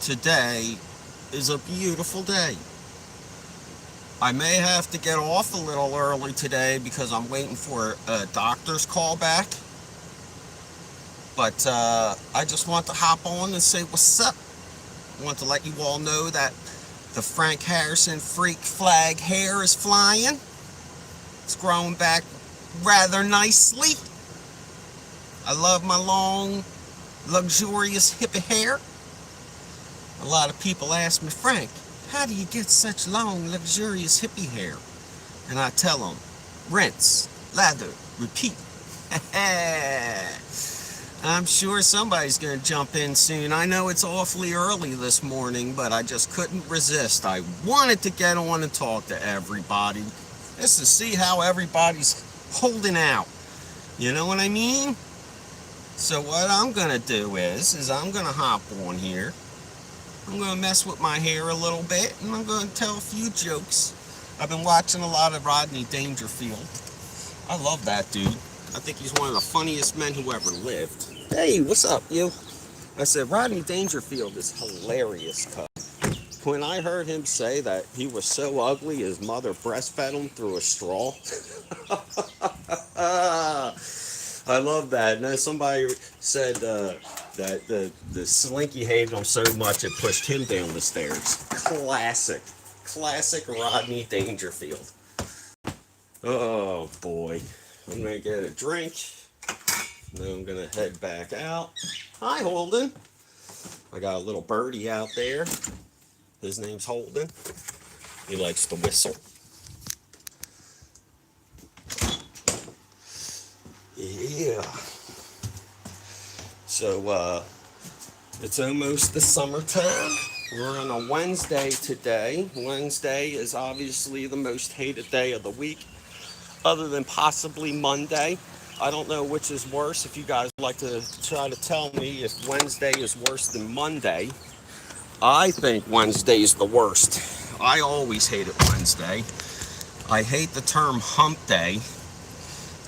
today is a beautiful day. I may have to get off a little early today because I'm waiting for a doctor's call back. But I just want to hop on and say what's up. I want to let you all know that the Frank Harrison freak flag hair is flying. It's growing back rather nicely. I love my long, luxurious hippie hair. A lot of people ask me, Frank, how do you get such long, luxurious hippie hair? And I tell them, rinse, lather, repeat. I'm sure somebody's going to jump in soon. I know it's awfully early this morning, but I just couldn't resist. I wanted to get on and talk to everybody just to see how everybody's holding out. You know what I mean? So what I'm going to do is I'm going to hop on here. I'm going to mess with my hair a little bit, and I'm going to tell a few jokes. I've been watching a lot of Rodney Dangerfield. I love that dude. I think he's one of the funniest men who ever lived. Hey, what's up, you? I said, Rodney Dangerfield is hilarious, cuz. When I heard him say that he was so ugly his mother breastfed him through a straw. I love that. And then somebody said that the Slinky hated him so much it pushed him down the stairs. Classic Rodney Dangerfield. Oh boy, I'm gonna get a drink. Then I'm gonna head back out. Hi, Holden. I got a little birdie out there. His name's Holden. He likes to whistle. Yeah. So, it's almost the summertime. We're on a Wednesday today. Wednesday is obviously the most hated day of the week, other than possibly Monday. I don't know which is worse. If you guys would like to try to tell me if Wednesday is worse than Monday, I think Wednesday is the worst. I always hated Wednesday. I hate the term hump day.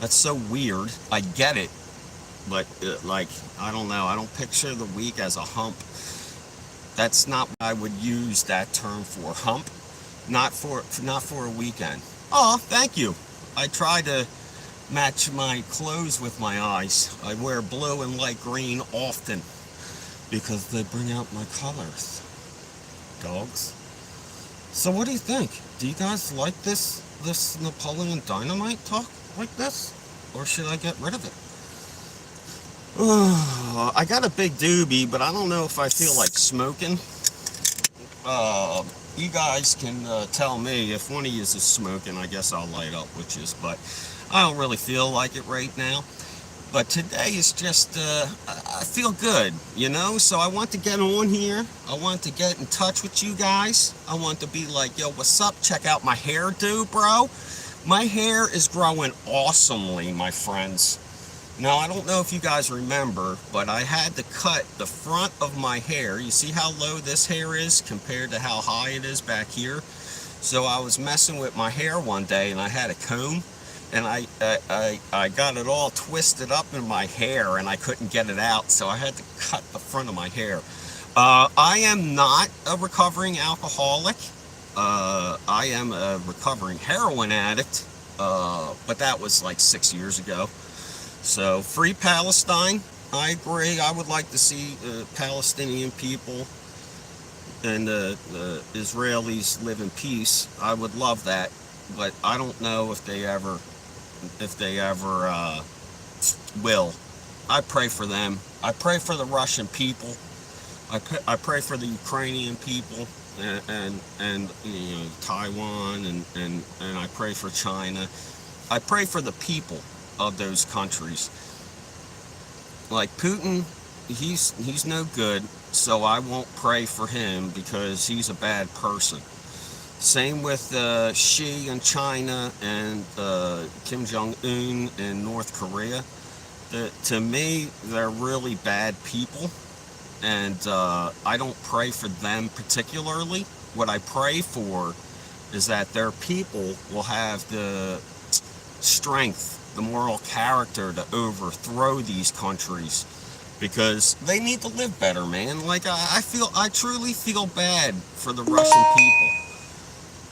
That's so weird. I get it, but I don't know. I don't picture the week as a hump. That's not what I would use that term for. Hump, not for a weekend. Oh, thank you. I try to match my clothes with my eyes. I wear blue and light green often because they bring out my colors. Dogs. So what do you think? Do you guys like this Napoleon Dynamite talk like this? Or should I get rid of it? I got a big doobie, but I don't know if I feel like smoking. You guys can tell me if one of you is smoking. I guess I'll light up with you, but I don't really feel like it right now. But today is just, I feel good, you know? So I want to get on here. I want to get in touch with you guys. I want to be like, yo, what's up? Check out my hairdo, bro. My hair is growing awesomely, my friends. Now, I don't know if you guys remember, but I had to cut the front of my hair. You see how low this hair is compared to how high it is back here? So I was messing with my hair one day, and I had a comb, and I got it all twisted up in my hair, and I couldn't get it out, so I had to cut the front of my hair. I am not a recovering alcoholic. I am a recovering heroin addict, but that was like 6 years ago. So, free Palestine, I agree. I would like to see Palestinian people and the Israelis live in peace. I would love that, but I don't know if they ever will. I pray for them. I pray for the Russian people. I pray for the Ukrainian people and you know, Taiwan and I pray for China. I pray for the people of those countries. Like Putin, he's no good, so I won't pray for him because he's a bad person. Same with Xi in China and Kim Jong-un in North Korea. To me, they're really bad people, and I don't pray for them particularly. What I pray for is that their people will have the strength, the moral character to overthrow these countries because they need to live better, man. Like I truly feel bad for the Russian people.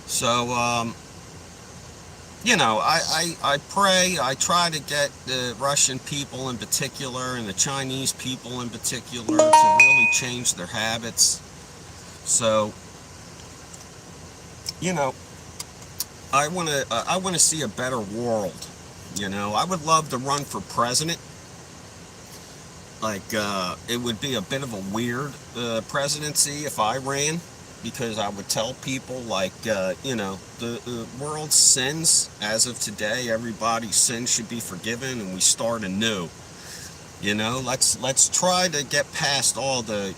So, I pray, I try to get the Russian people in particular and the Chinese people in particular to really change their habits. So, you know, I want to see a better world. I would love to run for president. Like, it would be a bit of a weird presidency if I ran, because I would tell people, like, the world's sins as of today, everybody's sins should be forgiven, and we start anew. Let's try to get past all the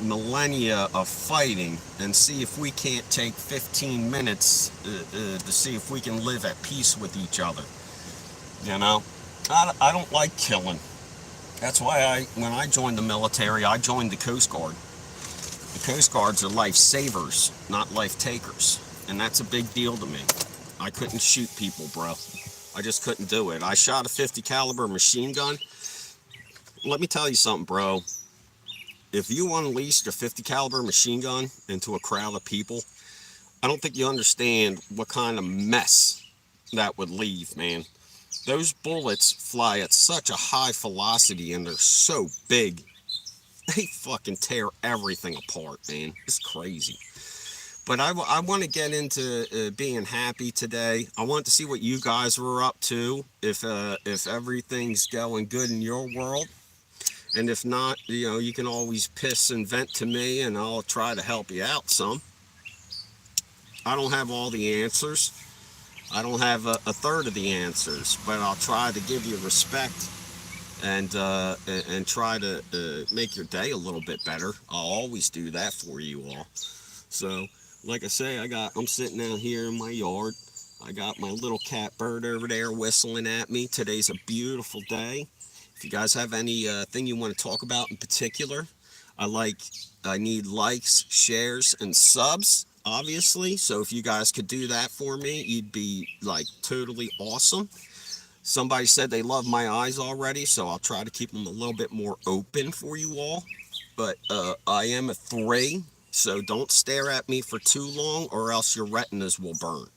millennia of fighting and see if we can't take 15 minutes to see if we can live at peace with each other. You know, I don't like killing. That's why when I joined the military, I joined the Coast Guard. The Coast Guards are life savers, not life takers. And that's a big deal to me. I couldn't shoot people, bro. I just couldn't do it. I shot a 50 caliber machine gun. Let me tell you something, bro. If you unleashed a 50 caliber machine gun into a crowd of people, I don't think you understand what kind of mess that would leave, man. Those bullets fly at such a high velocity and they're so big. They fucking tear everything apart, man. It's crazy. But I want to get into being happy today. I want to see what you guys were up to, if everything's going good in your world. And if not, you can always piss and vent to me and I'll try to help you out some. I don't have all the answers. I don't have a third of the answers, but I'll try to give you respect and try to make your day a little bit better. I'll always do that for you all. So, like I say, I'm sitting out here in my yard. I got my little cat bird over there whistling at me. Today's a beautiful day. If you guys have any thing you want to talk about in particular, I need likes, shares, and subs, obviously. So if you guys could do that for me, you'd be like totally awesome. Somebody said they love my eyes already, so I'll try to keep them a little bit more open for you all. But I am a 3, so don't stare at me for too long or else your retinas will burn.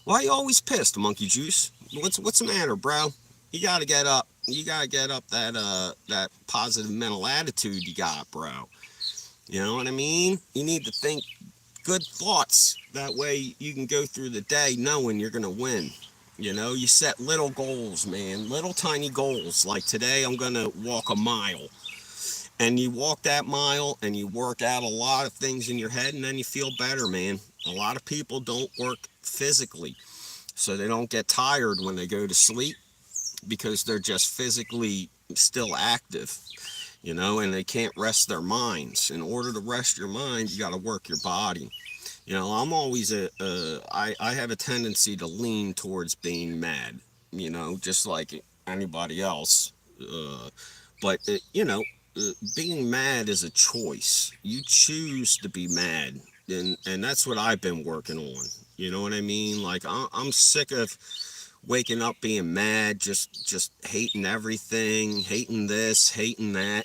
Why are you always pissed, Monkey Juice? What's the matter, bro? You gotta get up. You gotta get up that positive mental attitude you got, bro. You know what I mean? You need to think good thoughts. That way you can go through the day knowing you're gonna win. You set little goals, man. Little tiny goals. Like today I'm gonna walk a mile. And you walk that mile and you work out a lot of things in your head and then you feel better, man. A lot of people don't work physically, so they don't get tired when they go to sleep because they're just physically still active, and they can't rest their minds. In order to rest your mind, you got to work your body. I'm always I have a tendency to lean towards being mad, just like anybody else. But, being mad is a choice. You choose to be mad. And that's what I've been working on. You know what I mean? Like, I'm sick of waking up being mad, just hating everything, hating this, hating that.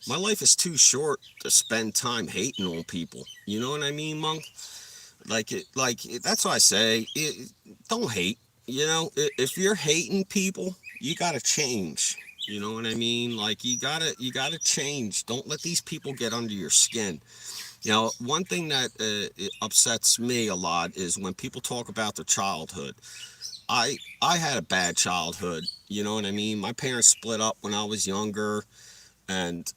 My life is too short to spend time hating on people. You know what I mean, Monk? That's why I say, don't hate. If you're hating people, you gotta change. You know what I mean? Like you gotta change. Don't let these people get under your skin. One thing that it upsets me a lot is when people talk about their childhood. I had a bad childhood. You know what I mean? My parents split up when I was younger, and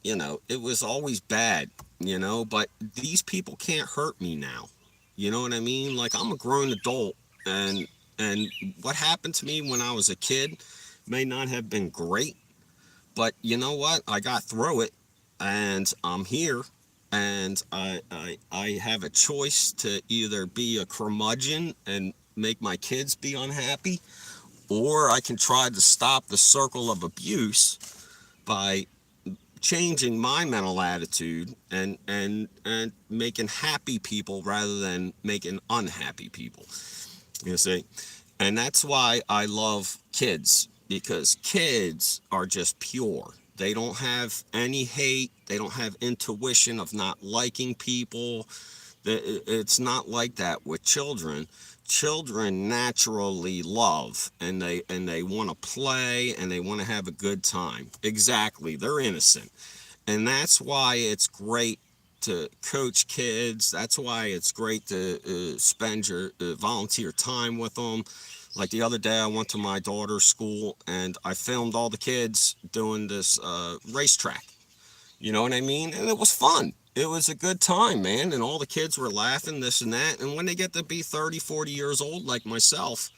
it was always bad. But these people can't hurt me now. You know what I mean? Like, I'm a grown adult, and what happened to me when I was a kid may not have been great, but you know what? I got through it, and I'm here, and I have a choice to either be a curmudgeon and make my kids be unhappy, or I can try to stop the circle of abuse by changing my mental attitude and making happy people rather than making unhappy people. You see? And that's why I love kids, because kids are just pure. They don't have any hate. They don't have intuition of not liking people. It's not like that with children. Children naturally love, and they want to play, and they want to have a good time. Exactly. They're innocent. And that's why it's great to coach kids. That's why it's great to spend your volunteer time with them. Like the other day, I went to my daughter's school and I filmed all the kids doing this racetrack. You know what I mean? And it was fun. It was a good time, man. And all the kids were laughing, this and that. And when they get to be 30, 40 years old, like myself,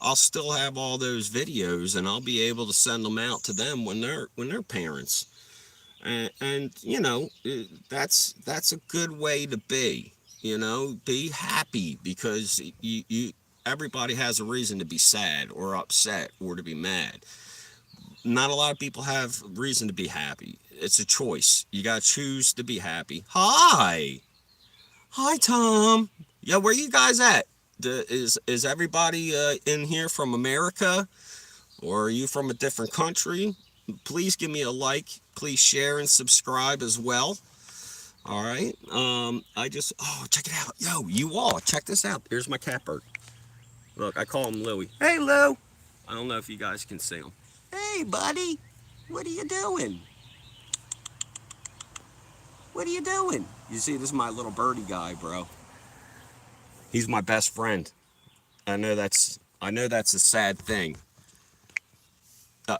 I'll still have all those videos, and I'll be able to send them out to them when they're parents. And you know, that's a good way to be. You know, be happy, because you everybody has a reason to be sad or upset or to be mad. Not a lot of people have reason to be happy. It's a choice. You gotta choose to be happy. Hi, Tom. Yeah, where you guys at? Is everybody in here from America, or are you from a different country? Please give me a like. Please share and subscribe as well. All right. Check it out. Yo, you all, check this out. Here's my catbird. Look, I call him Louie. Hey, Lou. I don't know if you guys can see him. Hey, buddy. What are you doing? What are you doing? You see, this is my little birdie guy, bro. He's my best friend. I know that's a sad thing. Uh,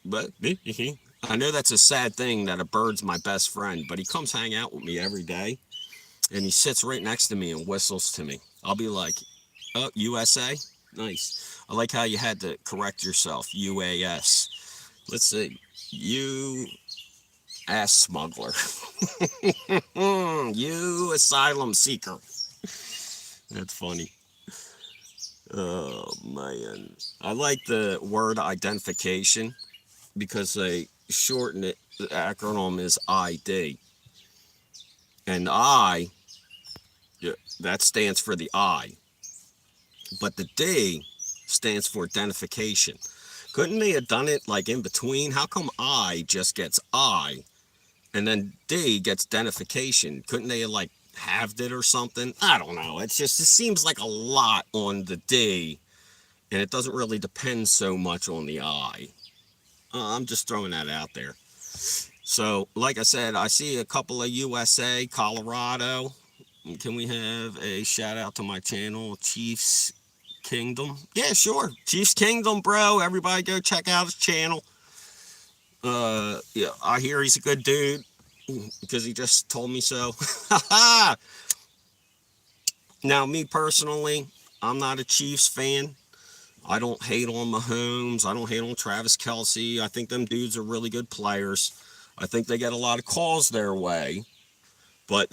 but I know that's a sad thing that a bird's my best friend, but he comes hang out with me every day, and he sits right next to me and whistles to me. I'll be like, "Oh, USA? Nice." I like how you had to correct yourself. UAS. Let's see. You ass smuggler. You asylum seeker. That's funny. Oh, man. I like the word identification because they shorten it. The acronym is ID. And I, yeah, that stands for the I. But the D stands for identification. Couldn't they have done it like in between? How come I just gets I and then D gets identification? Couldn't they have like halved it or something? I don't know. It seems like a lot on the D, and it doesn't really depend so much on the I. I'm just throwing that out there. So, like I said, I see a couple of USA, Colorado. Can we have a shout out to my channel, Chiefs Kingdom? Yeah, sure. Chiefs Kingdom, bro. Everybody go check out his channel. Yeah, I hear he's a good dude because he just told me so. Now, me personally, I'm not a Chiefs fan. I don't hate on Mahomes. I don't hate on Travis Kelce. I think them dudes are really good players. I think they get a lot of calls their way. But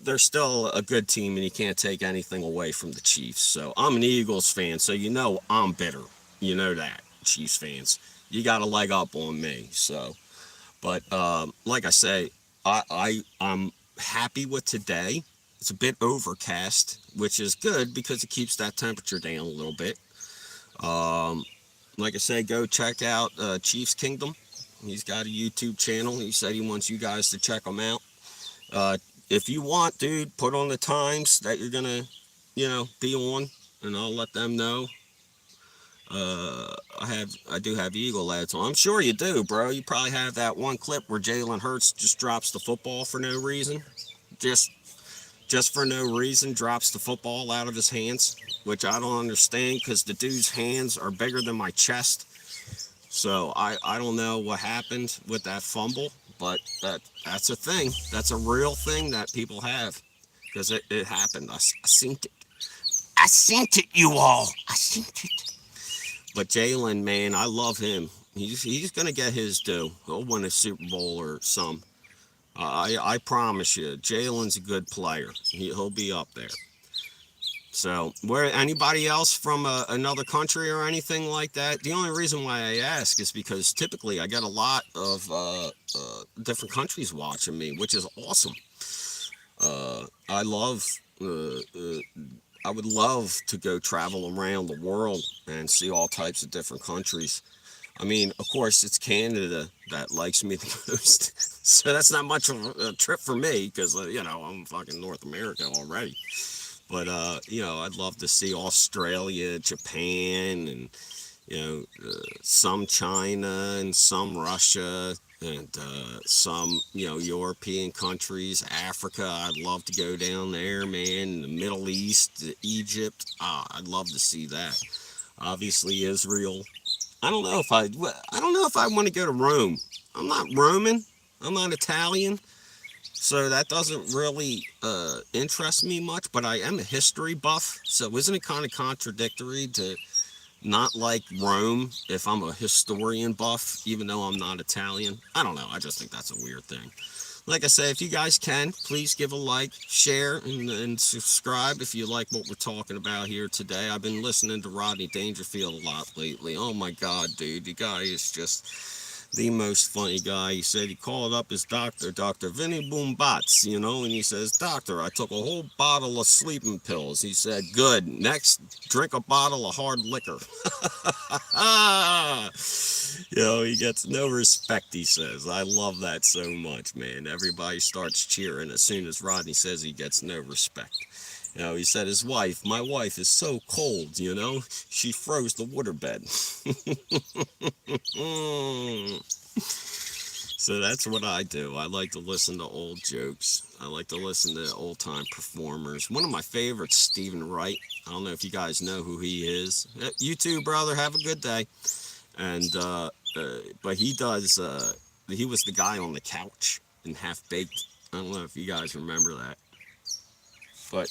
they're still a good team, and you can't take anything away from the Chiefs. So I'm an Eagles fan, so you know I'm bitter. You know that, Chiefs fans. You got a leg up on me. So, but like I say, I'm happy with today. It's a bit overcast, which is good because it keeps that temperature down a little bit. Like I said, go check out Chiefs Kingdom. He's got a YouTube channel. He said he wants you guys to check him out. If you want, dude, put on the times that you're gonna, be on, and I'll let them know. I do have Eagle ads on. I'm sure you do, bro. You probably have that one clip where Jalen Hurts just drops the football for no reason, just for no reason, drops the football out of his hands, which I don't understand because the dude's hands are bigger than my chest. So I don't know what happened with that fumble, but that's a thing. That's a real thing that people have because it happened. I seen it. I seen it, you all. I seen it. But Jalen, man, I love him. He's gonna get his due. He'll win a Super Bowl or some. I promise you, Jalen's a good player. He'll be up there. So, where anybody else from another country or anything like that? The only reason why I ask is because typically I get a lot of different countries watching me, which is awesome. I love. I would love to go travel around the world and see all types of different countries. I mean, of course, it's Canada that likes me the most, so that's not much of a trip for me because I'm fucking North America already. But I'd love to see Australia, Japan, and some China and some Russia and some European countries, Africa. I'd love to go down there, man. The Middle East, Egypt. I'd love to see that. Obviously, Israel. I don't know if I want to go to Rome. I'm not Roman. I'm not Italian. So that doesn't really interest me much, but I am a history buff. So isn't it kind of contradictory to not like Rome if I'm a historian buff, even though I'm not Italian? I don't know. I just think that's a weird thing. Like I say, if you guys can, please give a like, share, and subscribe if you like what we're talking about here today. I've been listening to Rodney Dangerfield a lot lately. Oh my God, dude. The guy is just the most funny guy. He said he called up his doctor, Dr. Vinny Boombats, and he says, Doctor, I took a whole bottle of sleeping pills. He said, good. Next, drink a bottle of hard liquor. He gets no respect, he says. I love that so much, man. Everybody starts cheering as soon as Rodney says he gets no respect. He said his wife, my wife is so cold, she froze the waterbed. So that's what I do. I like to listen to old jokes. I like to listen to old time performers. One of my favorites, Stephen Wright. I don't know if you guys know who he is. You too, brother. Have a good day. And but he does. He was the guy on the couch in Half Baked. I don't know if you guys remember that. But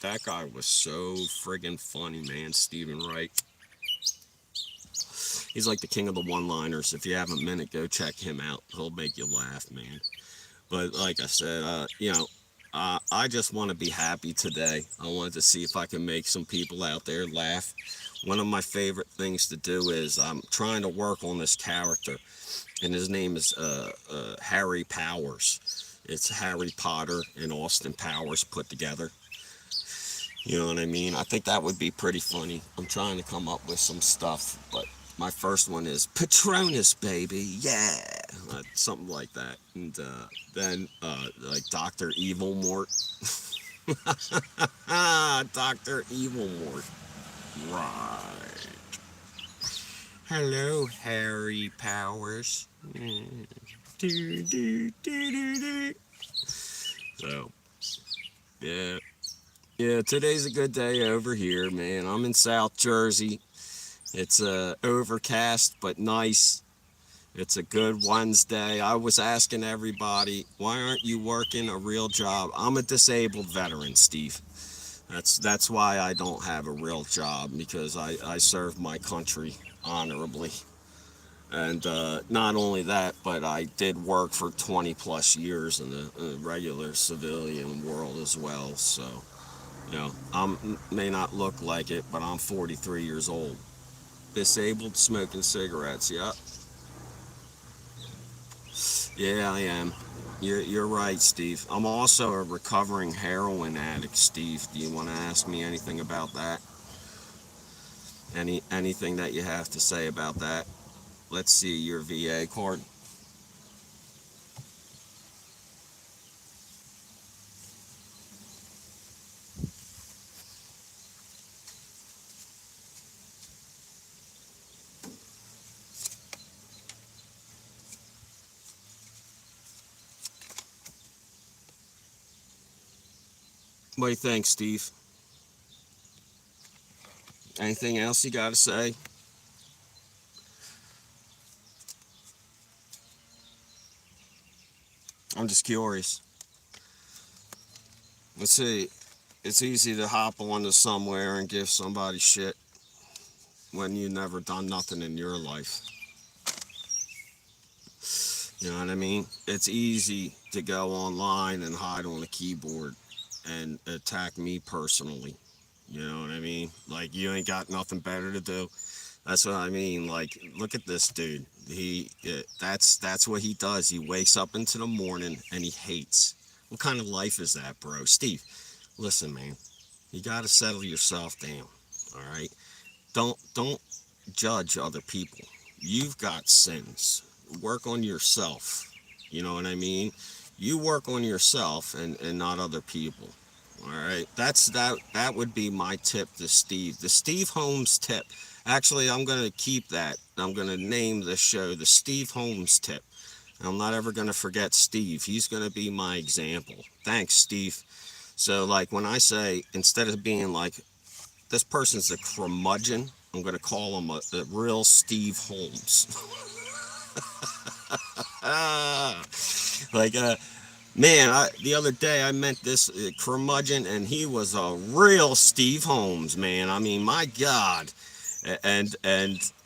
that guy was so friggin' funny, man, Stephen Wright. He's like the king of the one-liners. If you have a minute, go check him out. He'll make you laugh, man. But like I said, I just want to be happy today. I wanted to see if I can make some people out there laugh. One of my favorite things to do is I'm trying to work on this character, and his name is Harry Powers. It's Harry Potter and Austin Powers put together. You know what I mean? I think that would be pretty funny. I'm trying to come up with some stuff, but my first one is Patronus, baby, yeah, something like that. And then like Dr. Evil Mort. Dr. Evil Mort. Right. Hello, Harry Powers. So, yeah. Yeah, today's a good day over here, man. I'm in South Jersey. It's overcast but nice. It's a good Wednesday. I was asking everybody, why aren't you working a real job? I'm a disabled veteran, Steve. That's why I don't have a real job, because I serve my country honorably. And not only that, but I did work for 20 plus years in the regular civilian world as well. So, I may not look like it, but I'm 43 years old. Disabled, smoking cigarettes, yep. Yeah, I am. You're right, Steve. I'm also a recovering heroin addict, Steve. Do you want to ask me anything about that? Anything that you have to say about that? Let's see your VA card. What do you think, Steve? Anything else you got to say? I'm just curious. Let's see. It's easy to hop onto somewhere and give somebody shit when you never done nothing in your life. You know what I mean? It's easy to go online and hide on a keyboard and attack me personally. You know what I mean? Like, you ain't got nothing better to do. That's what I mean. Like, look at this dude. That's what he does. He wakes up into the morning and he hates. What kind of life is that, bro? Steve, listen, man. You got to settle yourself down. All right? Don't judge other people. you've got sins. Work on yourself. You know what I mean? You work on yourself and not other people. All right. That would be my tip to Steve. The Steve Holmes tip. Actually, I'm going to keep that. I'm going to name the show the Steve Holmes tip. I'm not ever going to forget Steve. He's going to be my example. Thanks, Steve. So, like, when I say, instead of being like, this person's a curmudgeon, I'm going to call him a real Steve Holmes. like, man, the other day I met this curmudgeon, and he was a real Steve Holmes, man. I mean, my God. And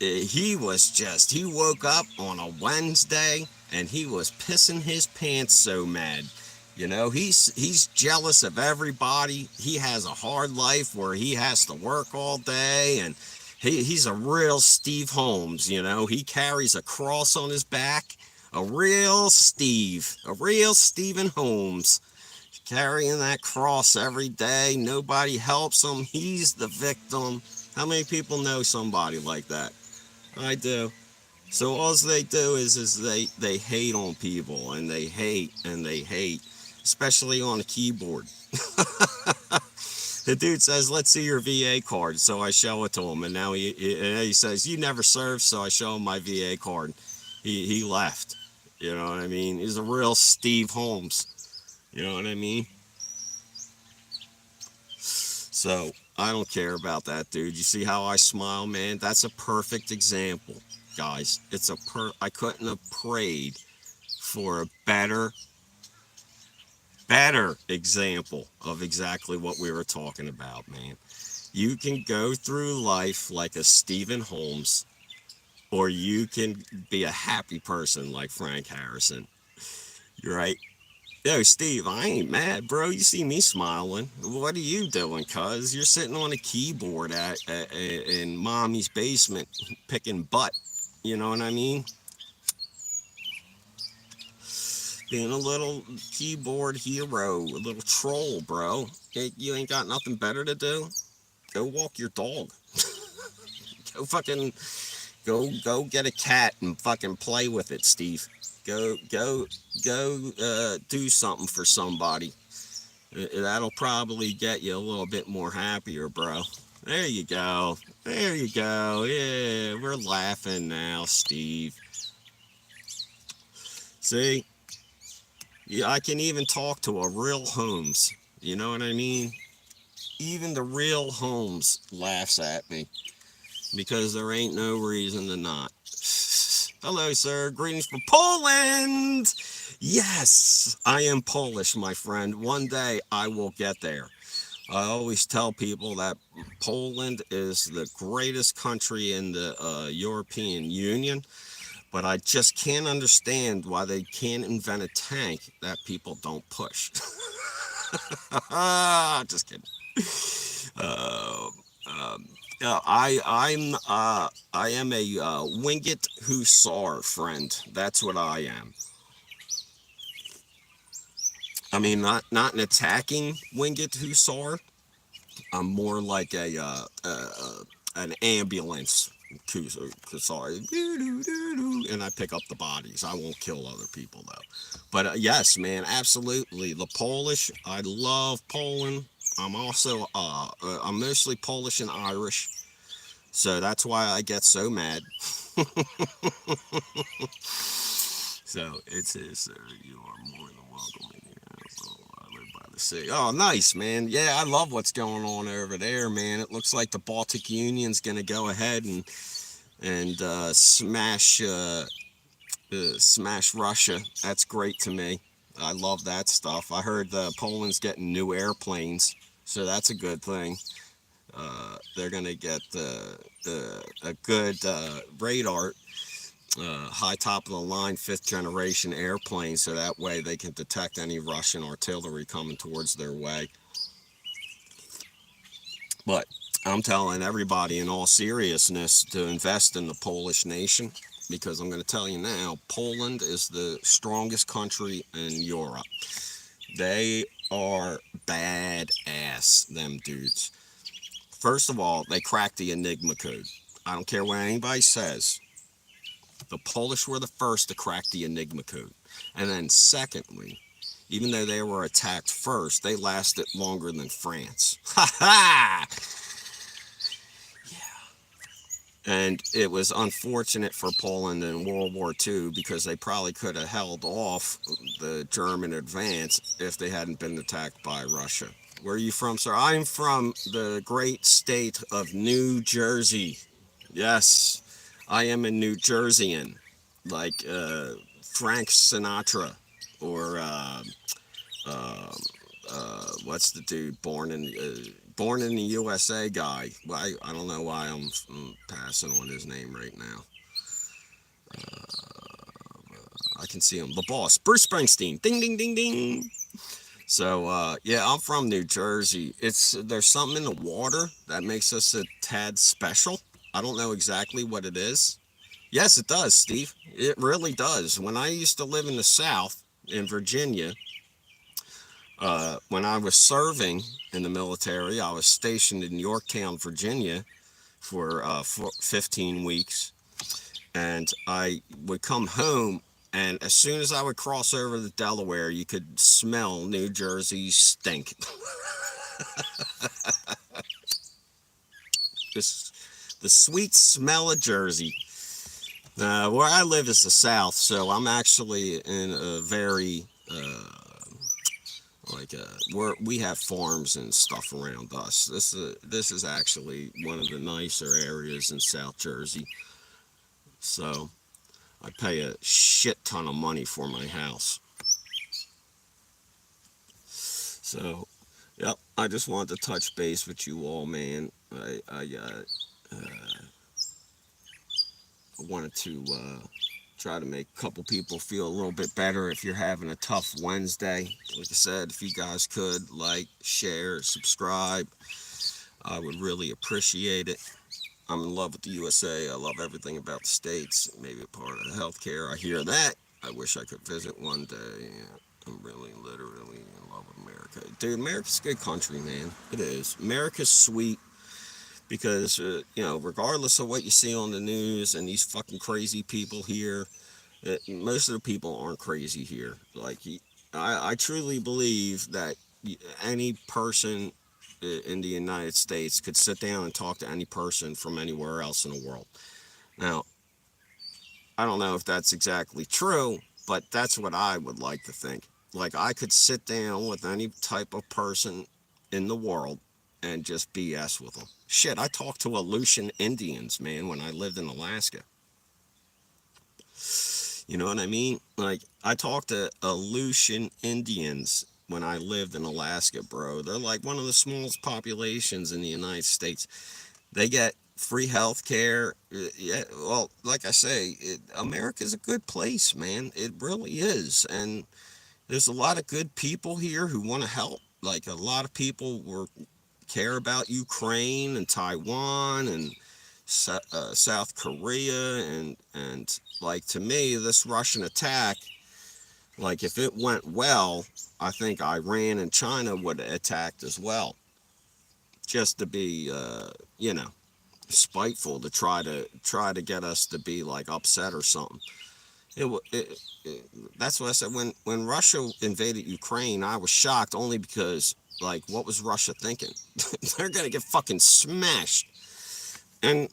he was just, he woke up on a Wednesday, and he was pissing his pants so mad. You know, he's jealous of everybody. He has a hard life where he has to work all day, and he's a real Steve Holmes. You know, he carries a cross on his back. A real Stephen Holmes, carrying that cross every day. Nobody helps him. He's the victim. How many people know somebody like that? I do. So all they do is they hate on people, and they hate and they hate, especially on a keyboard. The dude says, "Let's see your VA card." So I show it to him, and now he says, "You never served," so I show him my VA card. He left. You know what I mean? He's a real Steve Holmes. You know what I mean? So I don't care about that, dude. You see how I smile, man? That's a perfect example, guys. I couldn't have prayed for a better example of exactly what we were talking about, man. You can go through life like a Stephen Holmes, or you can be a happy person like Frank Harrison. You're right. Yo, Steve, I ain't mad, bro. You see me smiling. What are you doing, cuz? You're sitting on a keyboard in mommy's basement picking butt. You know what I mean? Being a little keyboard hero, a little troll, bro. You ain't got nothing better to do? Go walk your dog. Go fucking go get a cat and fucking play with it, Steve. Go do something for somebody. That'll probably get you a little bit more happier, bro. There you go. There you go. Yeah, we're laughing now, Steve. See? Yeah, I can even talk to a real Holmes. You know what I mean? Even the real Holmes laughs at me because there ain't no reason to not. Hello, sir. Greetings from Poland. Yes, I am Polish, my friend. One day I will get there. I always tell people that Poland is the greatest country in the European Union, but I just can't understand why they can't invent a tank that people don't push. Just kidding. Uh, um, I am a Wingate Hussar friend. That's what I am. I mean, not an attacking Wingate Hussar. I'm more like an ambulance Hussar, and I pick up the bodies. I won't kill other people though. But yes, man, absolutely. The Polish, I love Poland. I'm mostly Polish and Irish. So that's why I get so mad. So it says, you are more than welcome in here. So I live by the sea. Oh, nice, man. Yeah, I love what's going on over there, man. It looks like the Baltic Union's going to go ahead and smash Russia. That's great to me. I love that stuff. I heard Poland's getting new airplanes, so that's a good thing. They're going to get a good radar, high top of the line, fifth generation airplane, so that way they can detect any Russian artillery coming towards their way. But I'm telling everybody in all seriousness to invest in the Polish nation, because I'm going to tell you now, Poland is the strongest country in Europe. They are badass, them dudes. First of all, they cracked the Enigma code. I don't care what anybody says. The Polish were the first to crack the Enigma code. And then secondly, even though they were attacked first, they lasted longer than France. Ha ha! And it was unfortunate for Poland in World War II because they probably could have held off the German advance if they hadn't been attacked by Russia. Where are you from, sir? I'm from the great state of New Jersey. Yes, I am a New Jerseyan, like Frank Sinatra or what's the dude born in the USA guy. Well, I don't know why I'm passing on his name right now. I can see him. The boss, Bruce Springsteen. Ding ding ding ding. So yeah, I'm from New Jersey. There's something in the water that makes us a tad special. I don't know exactly what it is. Yes, it does, Steve. It really does. When I used to live in the South in Virginia, when I was serving in the military, I was stationed in Yorktown, Virginia for 15 weeks. And I would come home, and as soon as I would cross over the Delaware, you could smell New Jersey stink. Just the sweet smell of Jersey. Where I live is the South, so I'm actually in a very we have farms and stuff around us. This is actually one of the nicer areas in South Jersey. So I pay a shit ton of money for my house. So, yep, I just wanted to touch base with you all, man. I wanted to try to make a couple people feel a little bit better if you're having a tough Wednesday. Like I said, if you guys could like, share, subscribe, I would really appreciate it. I'm in love with the USA. I love everything about the States. Maybe a part of the healthcare. I hear that. I wish I could visit one day. I'm really, literally in love with America. Dude, America's a good country, man. It is. America's sweet because, regardless of what you see on the news and these fucking crazy people here, most of the people aren't crazy here. Like, I truly believe that any person in the United States could sit down and talk to any person from anywhere else in the world. Now, I don't know if that's exactly true, but that's what I would like to think. Like, I could sit down with any type of person in the world and just BS with them. Shit, I talked to Aleutian Indians, man, when I lived in Alaska. You know what I mean? Like, I talked to Aleutian Indians when I lived in Alaska, bro. They're like one of the smallest populations in the United States. They get free health care. Yeah, well, like I say, America's a good place, man. It really is. And there's a lot of good people here who want to help. Like, a lot of people care about Ukraine and Taiwan and South Korea, and like, to me, this Russian attack, like, if it went well, I think Iran and China would have attacked as well, just to be spiteful, to try to get us to be like upset or something. That's what I said when Russia invaded Ukraine. I was shocked only because, like, what was Russia thinking? They're gonna get fucking smashed. And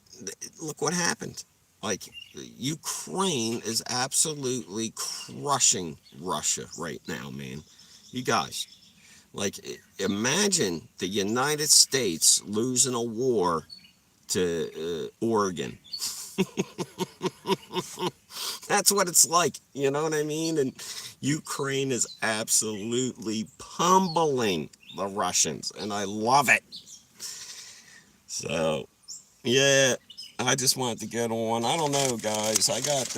look what happened. Like, Ukraine is absolutely crushing Russia right now, man. You guys, like, imagine the United States losing a war to Oregon. That's what it's like, you know what I mean? And Ukraine is absolutely pummeling the Russians, and I love it. So, yeah, I just wanted to get on. I don't know, guys. I got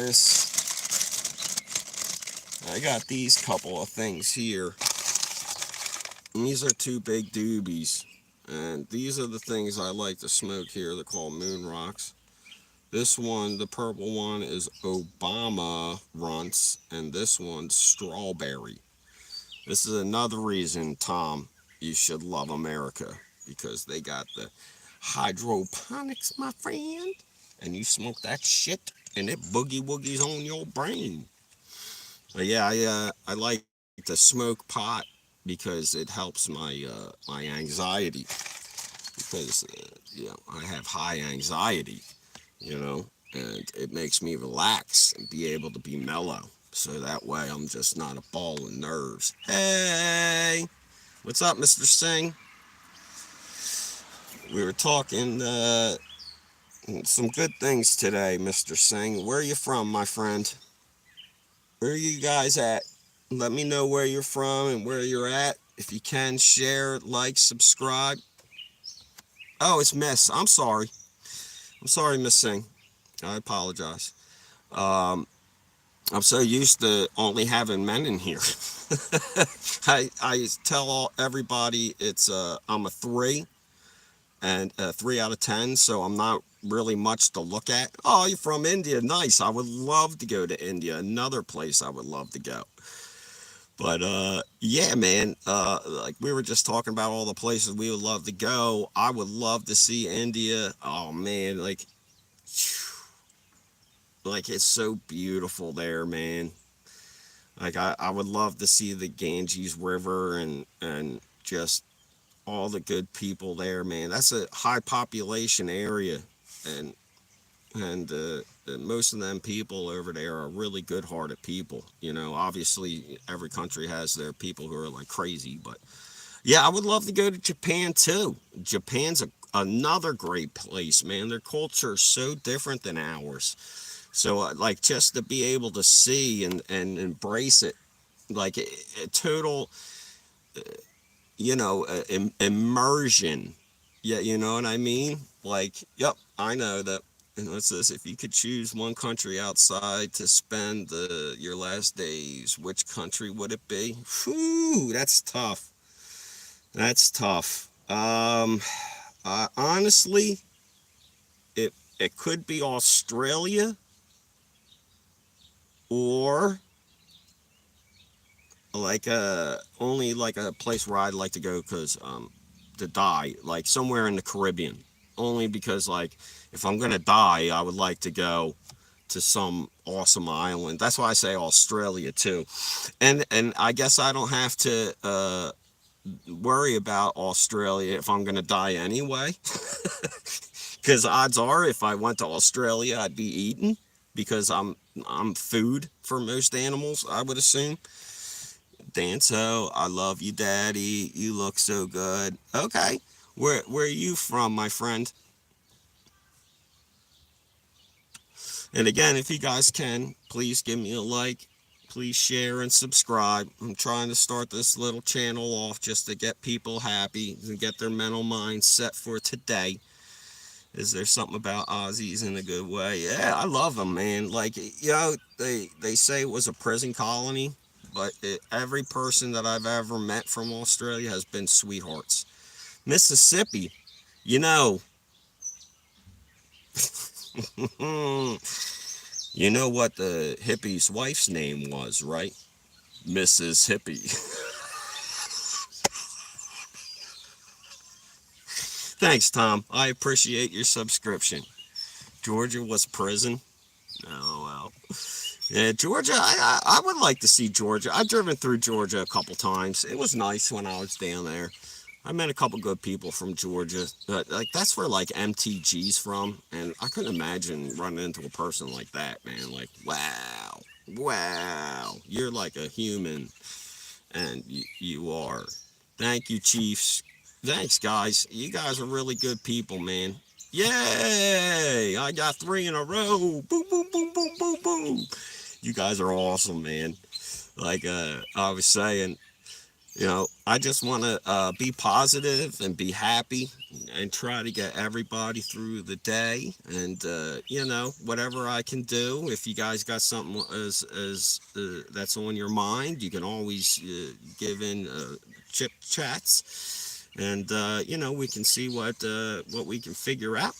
these couple of things here. And these are two big doobies. And these are the things I like to smoke here. They're called Moon Rocks. This one, the purple one, is Obama Runts, and this one's Strawberry. This is another reason, Tom, you should love America, because they got the hydroponics, my friend, and you smoke that shit, and it boogie woogies on your brain. But yeah, I like to smoke pot because it helps my anxiety because I have high anxiety, and it makes me relax and be able to be mellow. So that way I'm just not a ball of nerves. Hey, what's up, Mr. Singh? We were talking some good things today, Mr. Singh. Where are you from, my friend? Where are you guys at? Let me know where you're from and where you're at. If you can, share, like, subscribe. Oh, it's Miss. I'm sorry. I'm sorry, Miss Singh. I apologize. Um, I'm so used to only having men in here. I tell everybody I'm a 3 and a 3 out of 10, so I'm not really much to look at. Oh, you're from India? Nice. I would love to go to India. Another place I would love to go. But yeah, man, like we were just talking about all the places we would love to go. I would love to see India. Oh man, like it's so beautiful there, man. Like I would love to see the Ganges River and just all the good people there, man. That's a high population area, and and most of them people over there are really good-hearted people. Obviously every country has their people who are like crazy, but yeah, I would love to go to Japan too. Japan's another great place, man. Their culture is so different than ours. So, like, just to be able to see and embrace it, like a total, immersion. Yeah, you know what I mean? Like, yep, I know that. It says if you could choose one country outside to spend your last days, which country would it be? Whew, that's tough. That's tough. Honestly, it could be Australia or like only like a place where I'd like to go because to die, like somewhere in the Caribbean. Only because like if I'm gonna die, I would like to go to some awesome island. That's why I say Australia too. And I guess I don't have to worry about Australia if I'm gonna die anyway. Because odds are, if I went to Australia, I'd be eaten because I'm food for most animals, I would assume. Danzo, I love you, Daddy. You look so good. Okay, where are you from, my friend? And again, if you guys can, please give me a like. Please share and subscribe. I'm trying to start this little channel off just to get people happy and get their mental mind set for today. Is there something about Aussies in a good way? Yeah, I love them, man. Like, they say it was a prison colony, but every person that I've ever met from Australia has been sweethearts. Mississippi, you know, you know what the hippie's wife's name was, right? Mrs. Hippie. Thanks, Tom. I appreciate your subscription. Georgia was prison. Oh, well. Yeah, Georgia, I would like to see Georgia. I've driven through Georgia a couple times. It was nice when I was down there. I met a couple good people from Georgia. Like that's where like MTG's from, and I couldn't imagine running into a person like that, man. Like, wow, wow, you're like a human, and you are. Thank you, Chiefs. Thanks, guys. You guys are really good people, man. Yay! I got 3 in a row. Boom, boom, boom, boom, boom, boom. You guys are awesome, man. Like I was saying, I just want to be positive and be happy and try to get everybody through the day. And whatever I can do. If you guys got something as that's on your mind, you can always give in chit chats, and we can see what we can figure out.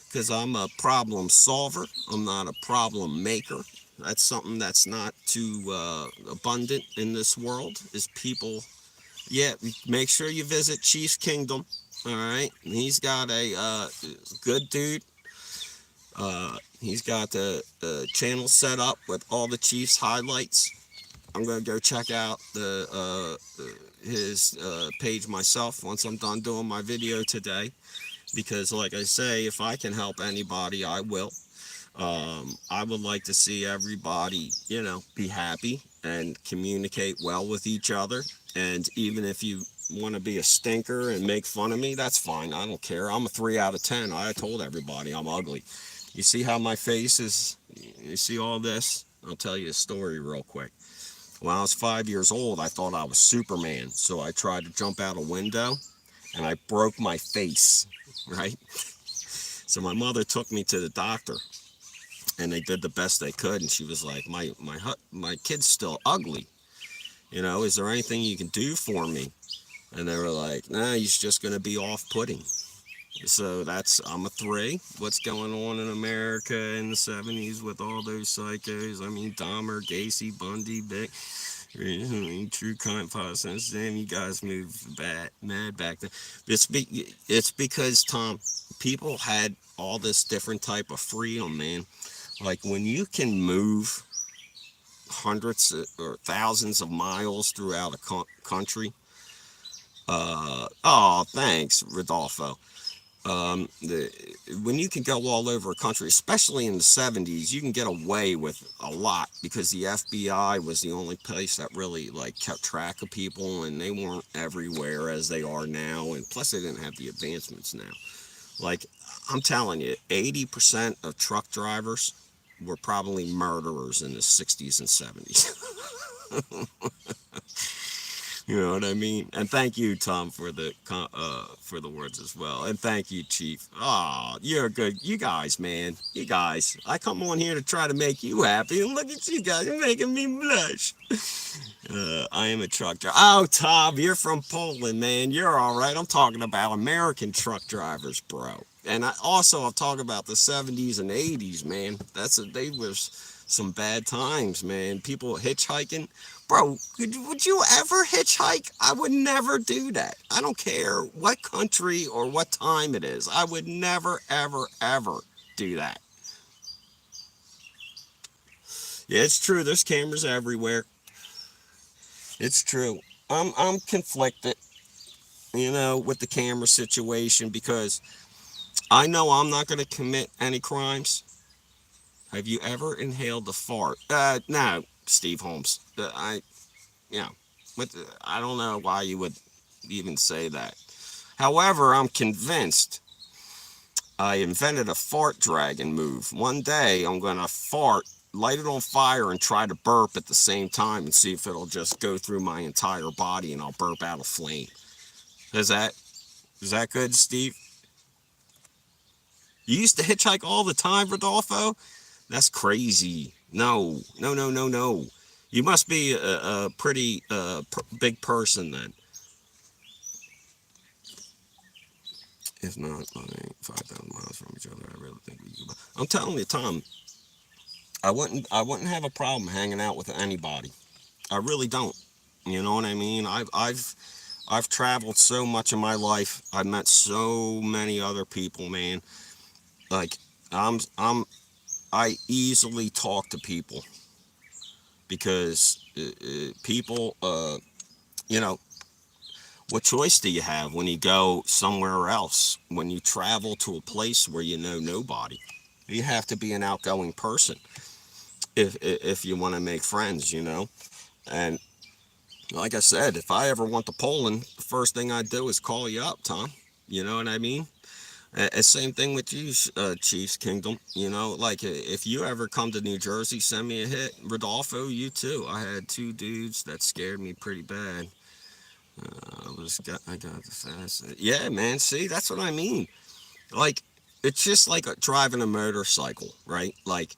Because I'm a problem solver. I'm not a problem maker. That's something that's not too abundant in this world. Is people. Yeah, make sure you visit Chief's Kingdom. All right, he's got a good dude. He's got the channel set up with all the Chiefs highlights. I'm gonna go check out his page myself once I'm done doing my video today, because like I say, if I can help anybody, I will. I would like to see everybody, be happy and communicate well with each other. And even if you want to be a stinker and make fun of me, that's fine. I don't care. I'm a 3 out of 10. I told everybody I'm ugly. You see how my face is? You see all this? I'll tell you a story real quick. When I was 5 years old, I thought I was Superman. So I tried to jump out a window and I broke my face, right? So my mother took me to the doctor and they did the best they could. And she was like, my kid's still ugly. Is there anything you can do for me? And they were like, nah, he's just going to be off-putting. So I'm a 3. What's going on in America in the 70s with all those psychos? I mean, Dahmer, Gacy, Bundy, Bick, True Crime Possums. Damn, you guys moved mad back then. It's because, Tom, people had all this different type of freedom, man. Like when you can move hundreds or thousands of miles throughout a country. Oh, thanks, Rodolfo. When you can go all over a country, especially in the 70s, you can get away with a lot because the FBI was the only place that really kept track of people, and they weren't everywhere as they are now. And plus, they didn't have the advancements now. Like I'm telling you, 80% of truck drivers were probably murderers in the 60s and 70s. You know what I mean? And thank you, Tom, for the words as well. And thank you, Chief. Oh, you're good. You guys, man. You guys. I come on here to try to make you happy, and look at you guys. You're making me blush. I am a truck driver. Oh, Tom, you're from Poland, man. You're all right. I'm talking about American truck drivers, bro. And I'll talk about the 70s and 80s, man. They were some bad times, man. People hitchhiking. Bro, would you ever hitchhike? I would never do that. I don't care what country or what time it is. I would never, ever, ever do that. Yeah, it's true. There's cameras everywhere. It's true. I'm conflicted, with the camera situation because I know I'm not going to commit any crimes. Have you ever inhaled a fart? No, Steve Holmes. But I don't know why you would even say that. However, I'm convinced I invented a fart dragon move. One day, I'm going to fart, light it on fire, and try to burp at the same time and see if it'll just go through my entire body and I'll burp out a flame. Is that good, Steve? You used to hitchhike all the time, Rodolfo? That's crazy. No, no, no, no, no. You must be a pretty big person then. If not, 5,000 miles from each other, I really think we could. I'm telling you, Tom, I wouldn't have a problem hanging out with anybody. I really don't. You know what I mean? I've traveled so much in my life. I've met so many other people, man. Like I easily talk to people because people, what choice do you have when you go somewhere else? When you travel to a place where you know nobody, you have to be an outgoing person if you want to make friends. And like I said, if I ever went to Poland, the first thing I'd do is call you up, Tom. You know what I mean? Same thing with you, Chiefs Kingdom. If you ever come to New Jersey, send me a hit. Rodolfo, you too. I had 2 dudes that scared me pretty bad. I got the fast. Yeah, man. See, that's what I mean. Like, it's just like driving a motorcycle, right? Like,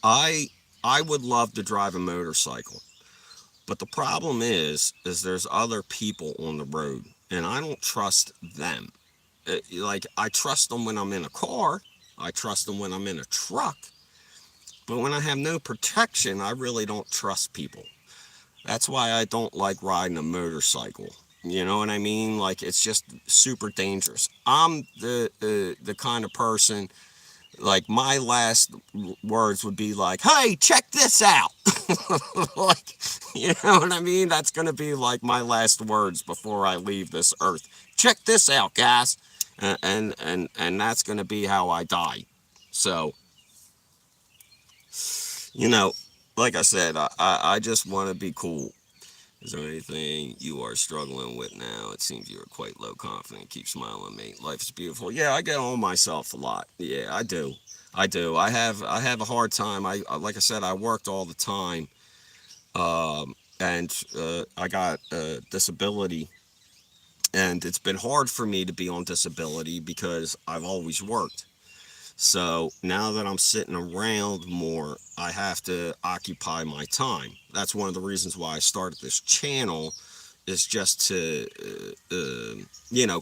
I I would love to drive a motorcycle, but the problem is there's other people on the road, and I don't trust them. Like, I trust them when I'm in a car, I trust them when I'm in a truck, but when I have no protection, I really don't trust people. That's why I don't like riding a motorcycle. You know what I mean? Like, it's just super dangerous. I'm the kind of person Like my last words would be like, "Hey, check this out." Like, you know what I mean? That's gonna be like my last words before I leave this earth. Check this out, guys, and that's gonna be how I die. So, you know, like I said, I just want to be cool. Is there anything you are struggling with now? It seems you are quite low confident. Keep smiling, mate. Life is beautiful. Yeah, I get on myself a lot. Yeah, I do. I do. I have a hard time. Like I said, I worked all the time, and I got a disability, and it's been hard for me to be on disability because I've always worked. So now that I'm sitting around more, I have to occupy my time. That's one of the reasons why I started this channel, is just to,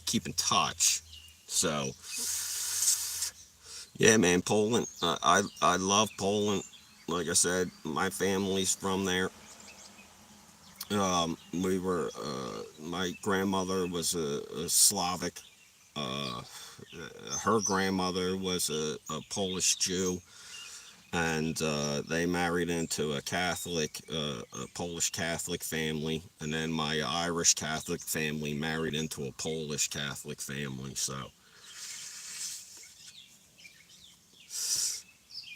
keep in touch. So, yeah, man, Poland. I love Poland. Like I said, my family's from there. My grandmother was a Slavic. Uh, Her grandmother was a Polish Jew, and they married into a Polish Catholic family, and then my Irish Catholic family married into a Polish Catholic family. So,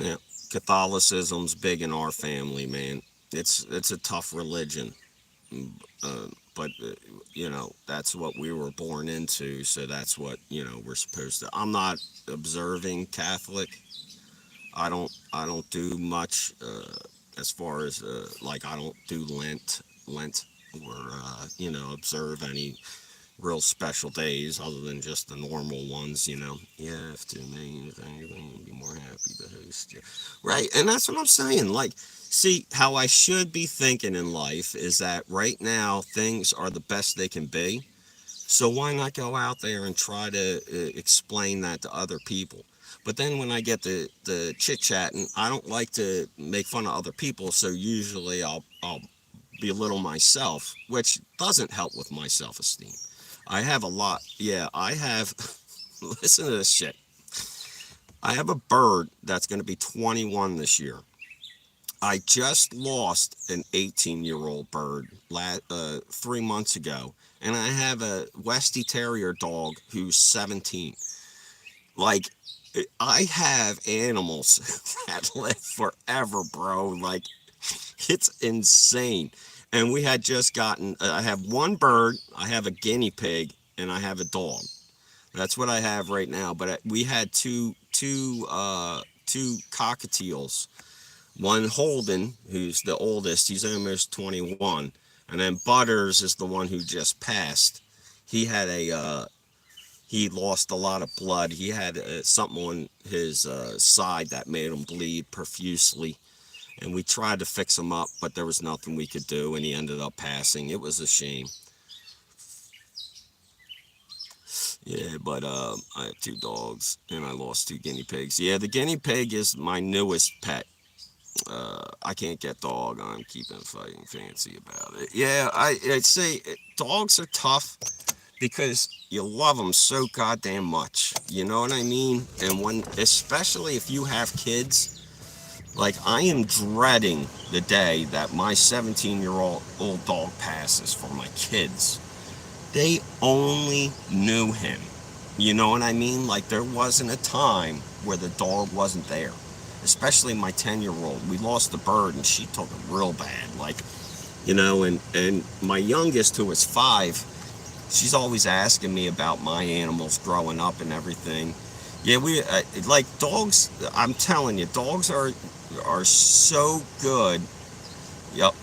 yeah, Catholicism's big in our family, man. It's a tough religion, but that's what we were born into, so that's what we're supposed to. I'm not observing Catholic. I don't do much as far as like I don't do Lent or observe any real special days other than just the normal ones. Yeah, if to me if anything, I'd be more happy to host you. Right, and that's what I'm saying. Like, see how I should be thinking in life is that right now things are the best they can be. So why not go out there and try to explain that to other people? But then when I get the chit chatting, I don't like to make fun of other people. So usually I'll belittle myself, which doesn't help with my self esteem. I have a lot. Yeah, I have. Listen to this shit. I have a bird that's going to be 21 this year. I just lost an 18-year-old bird 3 months ago, and I have a Westie Terrier dog who's 17. Like, I have animals that live forever, bro. Like, it's insane. And we had just gotten, I have one bird, I have a guinea pig, and I have a dog. That's what I have right now. But we had two cockatiels. One Holden, who's the oldest, he's almost 21, and then Butters is the one who just passed. He had he lost a lot of blood. He had something on his side that made him bleed profusely, and we tried to fix him up, but there was nothing we could do, and he ended up passing. It was a shame. Yeah, but I have two dogs, and I lost two guinea pigs. Yeah, the guinea pig is my newest pet. I can't get dog. I'm keeping fighting fancy about it. Yeah, I'd say dogs are tough because you love them so goddamn much. You know what I mean? And especially if you have kids, like I am dreading the day that my 17-year-old dog passes for my kids. They only knew him. You know what I mean? Like there wasn't a time where the dog wasn't there. Especially my 10-year-old. We lost the bird and she took it real bad. Like, and my youngest, who is 5, she's always asking me about my animals growing up and everything. Yeah, we like dogs. I'm telling you, dogs are so good. Yep,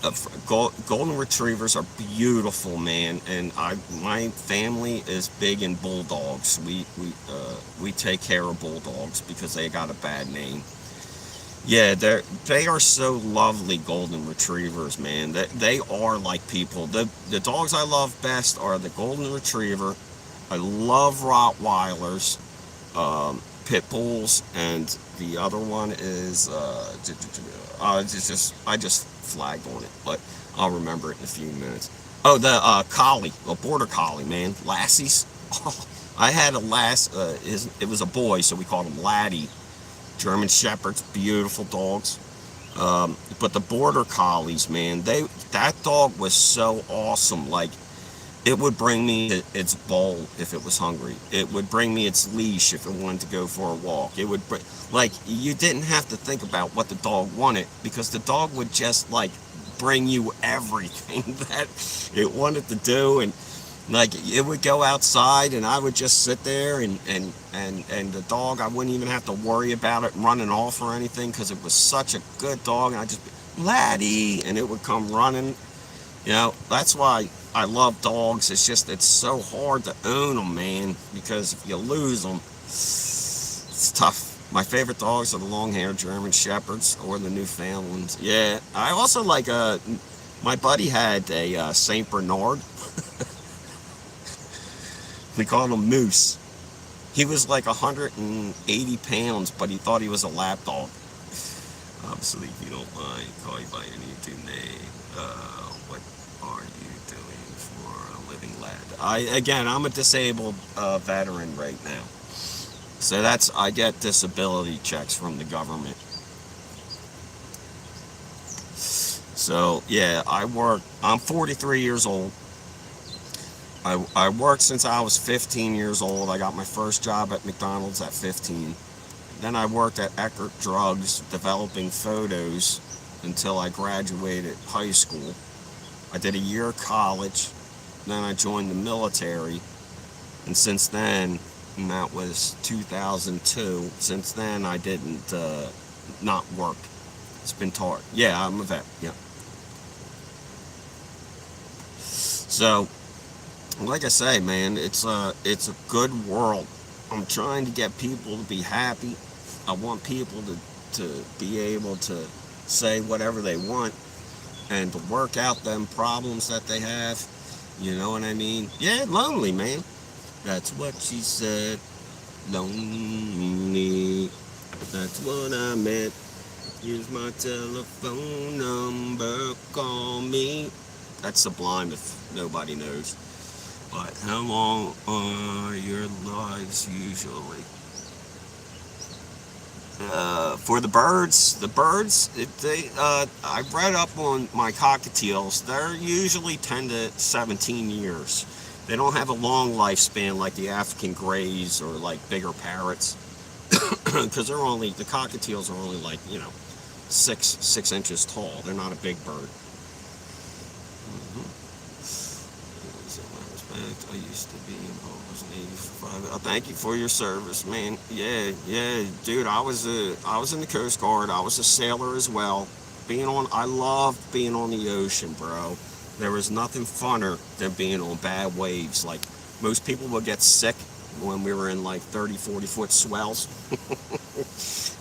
golden retrievers are beautiful, man. And my family is big in bulldogs. We take care of bulldogs because they got a bad name. Yeah, they are so lovely, golden retrievers, man. They are like people. The dogs I love best are the golden retriever. I love Rottweilers, pit bulls, and the other one is I just flagged on it, but I'll remember it in a few minutes. Oh, the collie, a border collie, man, Lassies. I had a it was a boy, so we called him Laddie. German Shepherds, beautiful dogs. But the Border Collies, man, that dog was so awesome. Like, it would bring me its bowl if it was hungry. It would bring me its leash if it wanted to go for a walk. It would bring, like, you didn't have to think about what the dog wanted, because the dog would just, like, bring you everything that it wanted to do. And like, it would go outside and I would just sit there, and the dog, I wouldn't even have to worry about it running off or anything, because it was such a good dog. And I just, Laddie, and it would come running. You know, that's why I love dogs. It's just, it's so hard to own them, man, because if you lose them, it's tough. My favorite dogs are the long-haired German Shepherds or the Newfoundlands. Yeah, I also like, my buddy had a St. Bernard. We called him Moose. He was like 180 pounds, but he thought he was a lap dog. Obviously, if you don't mind, call you by your YouTube name. What are you doing for a living, lad? I'm a disabled veteran right now. So I get disability checks from the government. So yeah, I'm 43 years old. I worked since I was 15 years old. I got my first job at McDonald's at 15. Then I worked at Eckert Drugs developing photos until I graduated high school. I did a year of college. Then I joined the military. And since then, and that was 2002, since then I didn't not work. It's been hard. Yeah, I'm a vet. Yeah. So, like I say, man, it's a good world. I'm trying to get people to be happy. I want people to be able to say whatever they want and to work out them problems that they have. You know what I mean? Yeah, lonely, man. That's what she said. Lonely. That's what I meant. Here's my telephone number. Call me. That's Sublime if nobody knows. But how long are your lives usually? For the birds, I read up on my cockatiels. They're usually 10 to 17 years. They don't have a long lifespan like the African greys or like bigger parrots, because the cockatiels are only like, 6 inches tall. They're not a big bird. I used to be involved in 85. Thank you for your service, man. Yeah, dude. I was in the Coast Guard. I was a sailor as well. I loved being on the ocean, bro. There was nothing funner than being on bad waves. Like, most people would get sick when we were in like 30, 40 foot swells.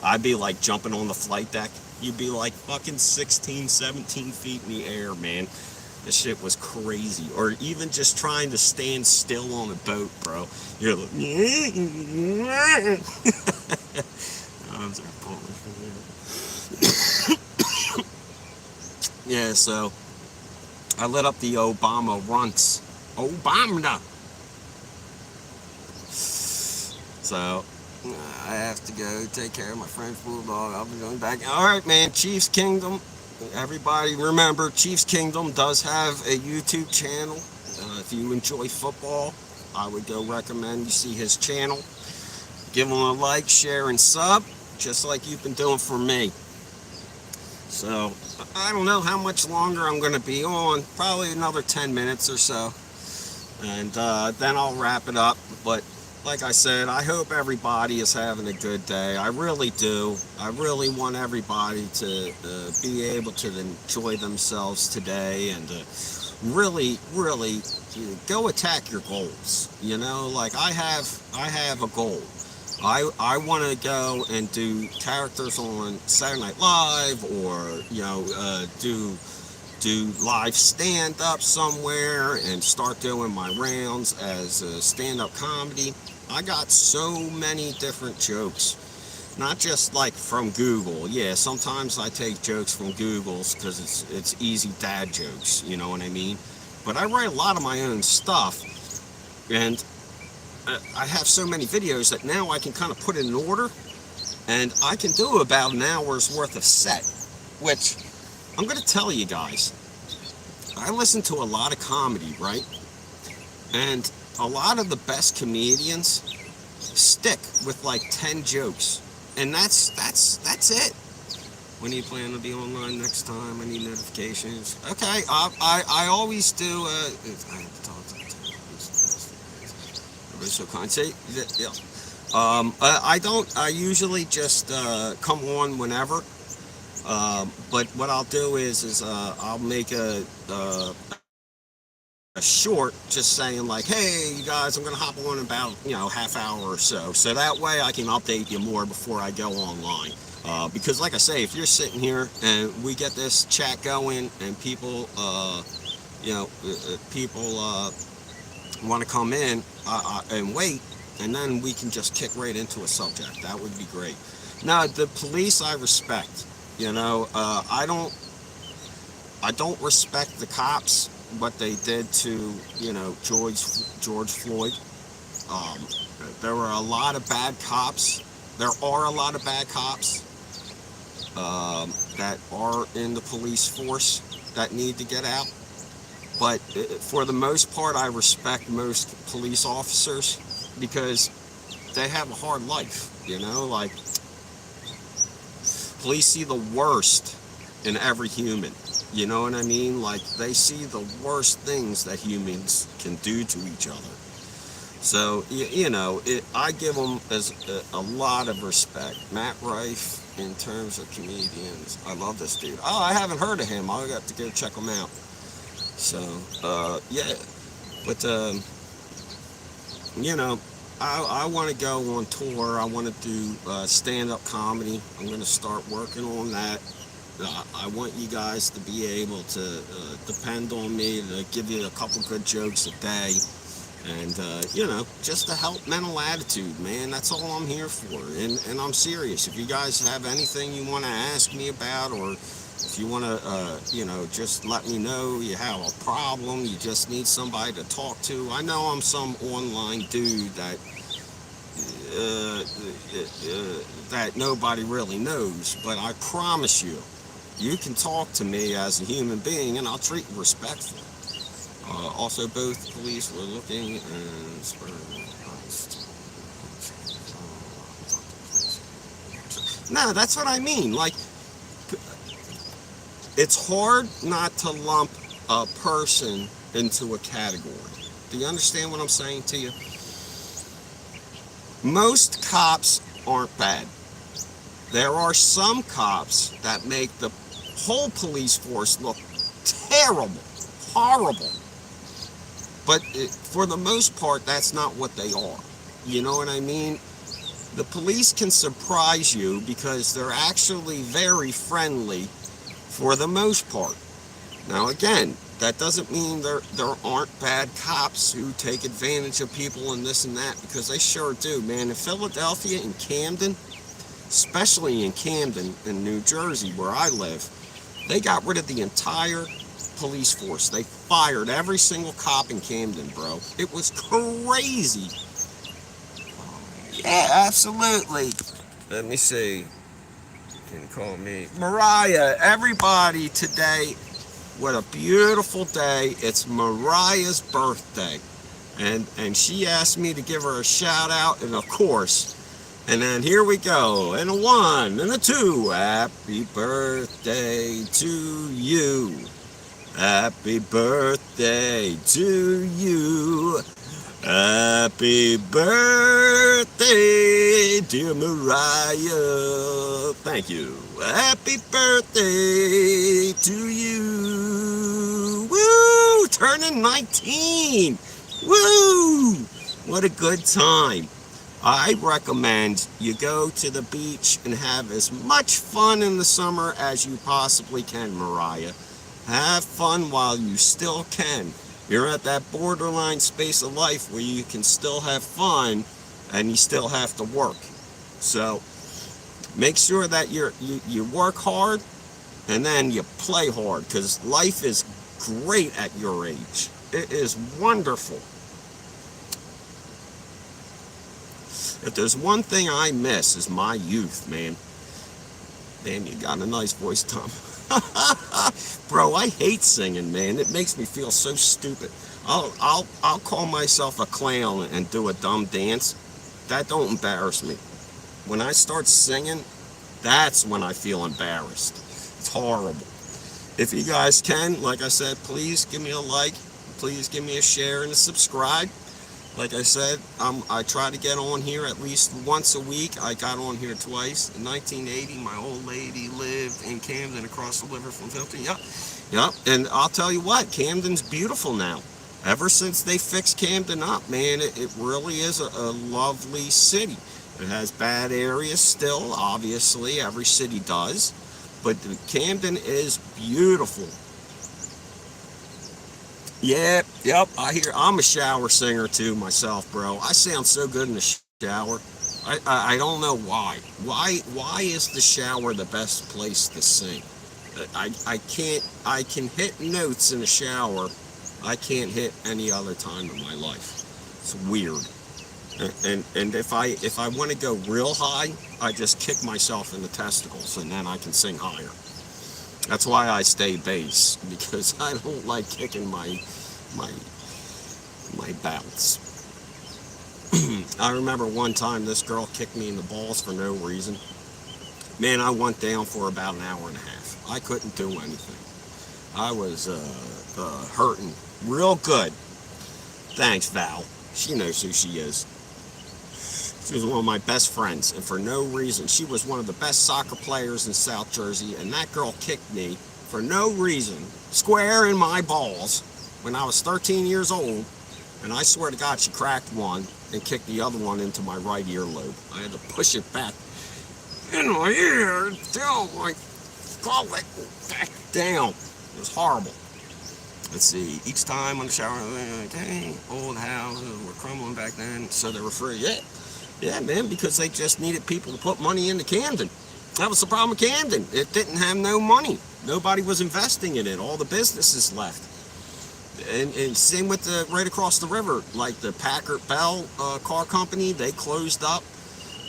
I'd be like jumping on the flight deck. You'd be like fucking 16, 17 feet in the air, man. This shit was crazy. Or even just trying to stand still on a boat, bro. You're like, yeah, so I lit up the Obama runts. Obama! So I have to go take care of my French bulldog. I'll be going back. Alright, man. Chiefs Kingdom. Everybody remember, Chiefs Kingdom does have a YouTube channel. If you enjoy football, I would go recommend you see his channel. Give him a like, share, and sub, just like you've been doing for me. So, I don't know how much longer I'm going to be on. Probably another 10 minutes or so. And then I'll wrap it up. But like I said, I hope everybody is having a good day. I really do. I really want everybody to be able to enjoy themselves today and really go attack your goals. Like I have a goal. I want to go and do characters on Saturday Night Live, or do live stand-up somewhere and start doing my rounds as a stand-up comedy. I got so many different jokes, not just like from Google. Yeah, sometimes I take jokes from Google's because it's easy dad jokes, you know what I mean? But I write a lot of my own stuff, and I have so many videos that now I can kind of put it in order, and I can do about an hour's worth of set, which I'm going to tell you guys. I listen to a lot of comedy, right? And a lot of the best comedians stick with like 10 jokes. And that's it. When do you plan to be online next time? I need notifications. Okay, I always do. Everybody's so kind. Say, yeah. I don't. I usually just come on whenever. But what I'll do is I'll make a short, just saying like, hey, you guys, I'm gonna hop on in about half hour or so. So that way I can update you more before I go online. Because like I say, if you're sitting here and we get this chat going and people, people want to come in and wait, and then we can just kick right into a subject. That would be great. Now, the police I respect. I don't respect the cops, what they did to, George Floyd. There were a lot of bad cops. There are a lot of bad cops that are in the police force that need to get out. But for the most part, I respect most police officers because they have a hard life, like police see the worst in every human. You know what I mean? Like they see the worst things that humans can do to each other. So, I give them a lot of respect. Matt Rife, in terms of comedians, I love this dude. Oh, I haven't heard of him. I'll have to go check him out. So, yeah. But, I want to go on tour. I want to do stand-up comedy. I'm going to start working on that. I want you guys to be able to depend on me to give you a couple good jokes a day. And, just to help mental attitude, man. That's all I'm here for. And I'm serious. If you guys have anything you want to ask me about, or if you want to, just let me know you have a problem, you just need somebody to talk to. I know I'm some online dude that nobody really knows, but I promise you, you can talk to me as a human being, and I'll treat you respectfully. Also, both police were looking and no, that's what I mean. Like, it's hard not to lump a person into a category. Do you understand what I'm saying to you? Most cops aren't bad. There are some cops that make the whole police force look terrible, horrible. But for the most part, that's not what they are. You know what I mean? The police can surprise you because they're actually very friendly for the most part. Now again, that doesn't mean there aren't bad cops who take advantage of people and this and that, because they sure do, man. In Philadelphia and Camden, especially in Camden in New Jersey where I live, they got rid of the entire police force. They fired every single cop in Camden, bro. It was crazy. Yeah, absolutely. Let me see. You can call me Mariah. Everybody today, what a beautiful day. It's Mariah's birthday. And she asked me to give her a shout out, and of course. And then here we go. And a 1 and a 2. Happy birthday to you. Happy birthday to you. Happy birthday, dear Mariah. Thank you. Happy birthday to you. Woo! Turning 19. Woo! What a good time. I recommend you go to the beach and have as much fun in the summer as you possibly can, Mariah. Have fun while you still can. You're at that borderline space of life where you can still have fun and you still have to work. So make sure that you work hard and then you play hard, because life is great at your age. It is wonderful. If there's one thing I miss is my youth, man. Man, you got a nice voice, Tom. Bro, I hate singing, man. It makes me feel so stupid. I'll call myself a clown and do a dumb dance. That don't embarrass me. When I start singing, that's when I feel embarrassed. It's horrible. If you guys can, like I said, please give me a like. Please give me a share and a subscribe. Like I said, I try to get on here at least once a week. I got on here twice. In 1980, my old lady lived in Camden across the river from Hilton. Yep. Yep. And I'll tell you what, Camden's beautiful now. Ever since they fixed Camden up, man, it really is a lovely city. It has bad areas still, obviously. Every city does. But Camden is beautiful. Yeah, yep, I'm a shower singer too myself, bro. I sound so good in the shower. I don't know why. Why is the shower the best place to sing? I can hit notes in the shower. I can't hit any other time in my life. It's weird. And if I want to go real high, I just kick myself in the testicles and then I can sing higher. That's why I stay bass, because I don't like kicking my bouts. I remember one time this girl kicked me in the balls for no reason. Man, I went down for about an hour and a half. I couldn't do anything. I was hurting real good. Thanks, Val. She knows who she is. She was one of my best friends, and for no reason. She was one of the best soccer players in South Jersey, and that girl kicked me for no reason, square in my balls, when I was 13 years old, and I swear to God she cracked one and kicked the other one into my right earlobe. I had to push it back in my ear until I got it back down. It was horrible. Let's see, each time on the shower, okay, old houses were crumbling back then, so they were free. Yeah, man, because they just needed people to put money into Camden. That was the problem with Camden. It didn't have no money. Nobody was investing in it. All the businesses left. And same with the right across the river, like the Packard Bell car company, they closed up.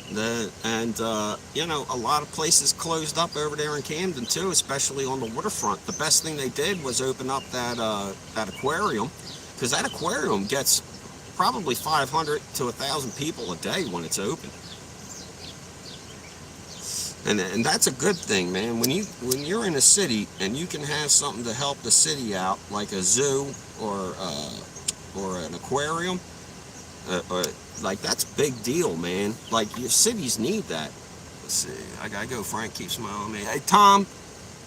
You know, a lot of places closed up over there in Camden too, especially on the waterfront. The best thing they did was open up that aquarium, because that aquarium gets probably 500 to 1,000 people a day when it's open. And that's a good thing, man. When you're in a city and you can have something to help the city out, like a zoo or an aquarium, like that's a big deal, man. Like your cities need that. Let's see, I gotta go. Frank, keep smiling at me. Hey, Tom,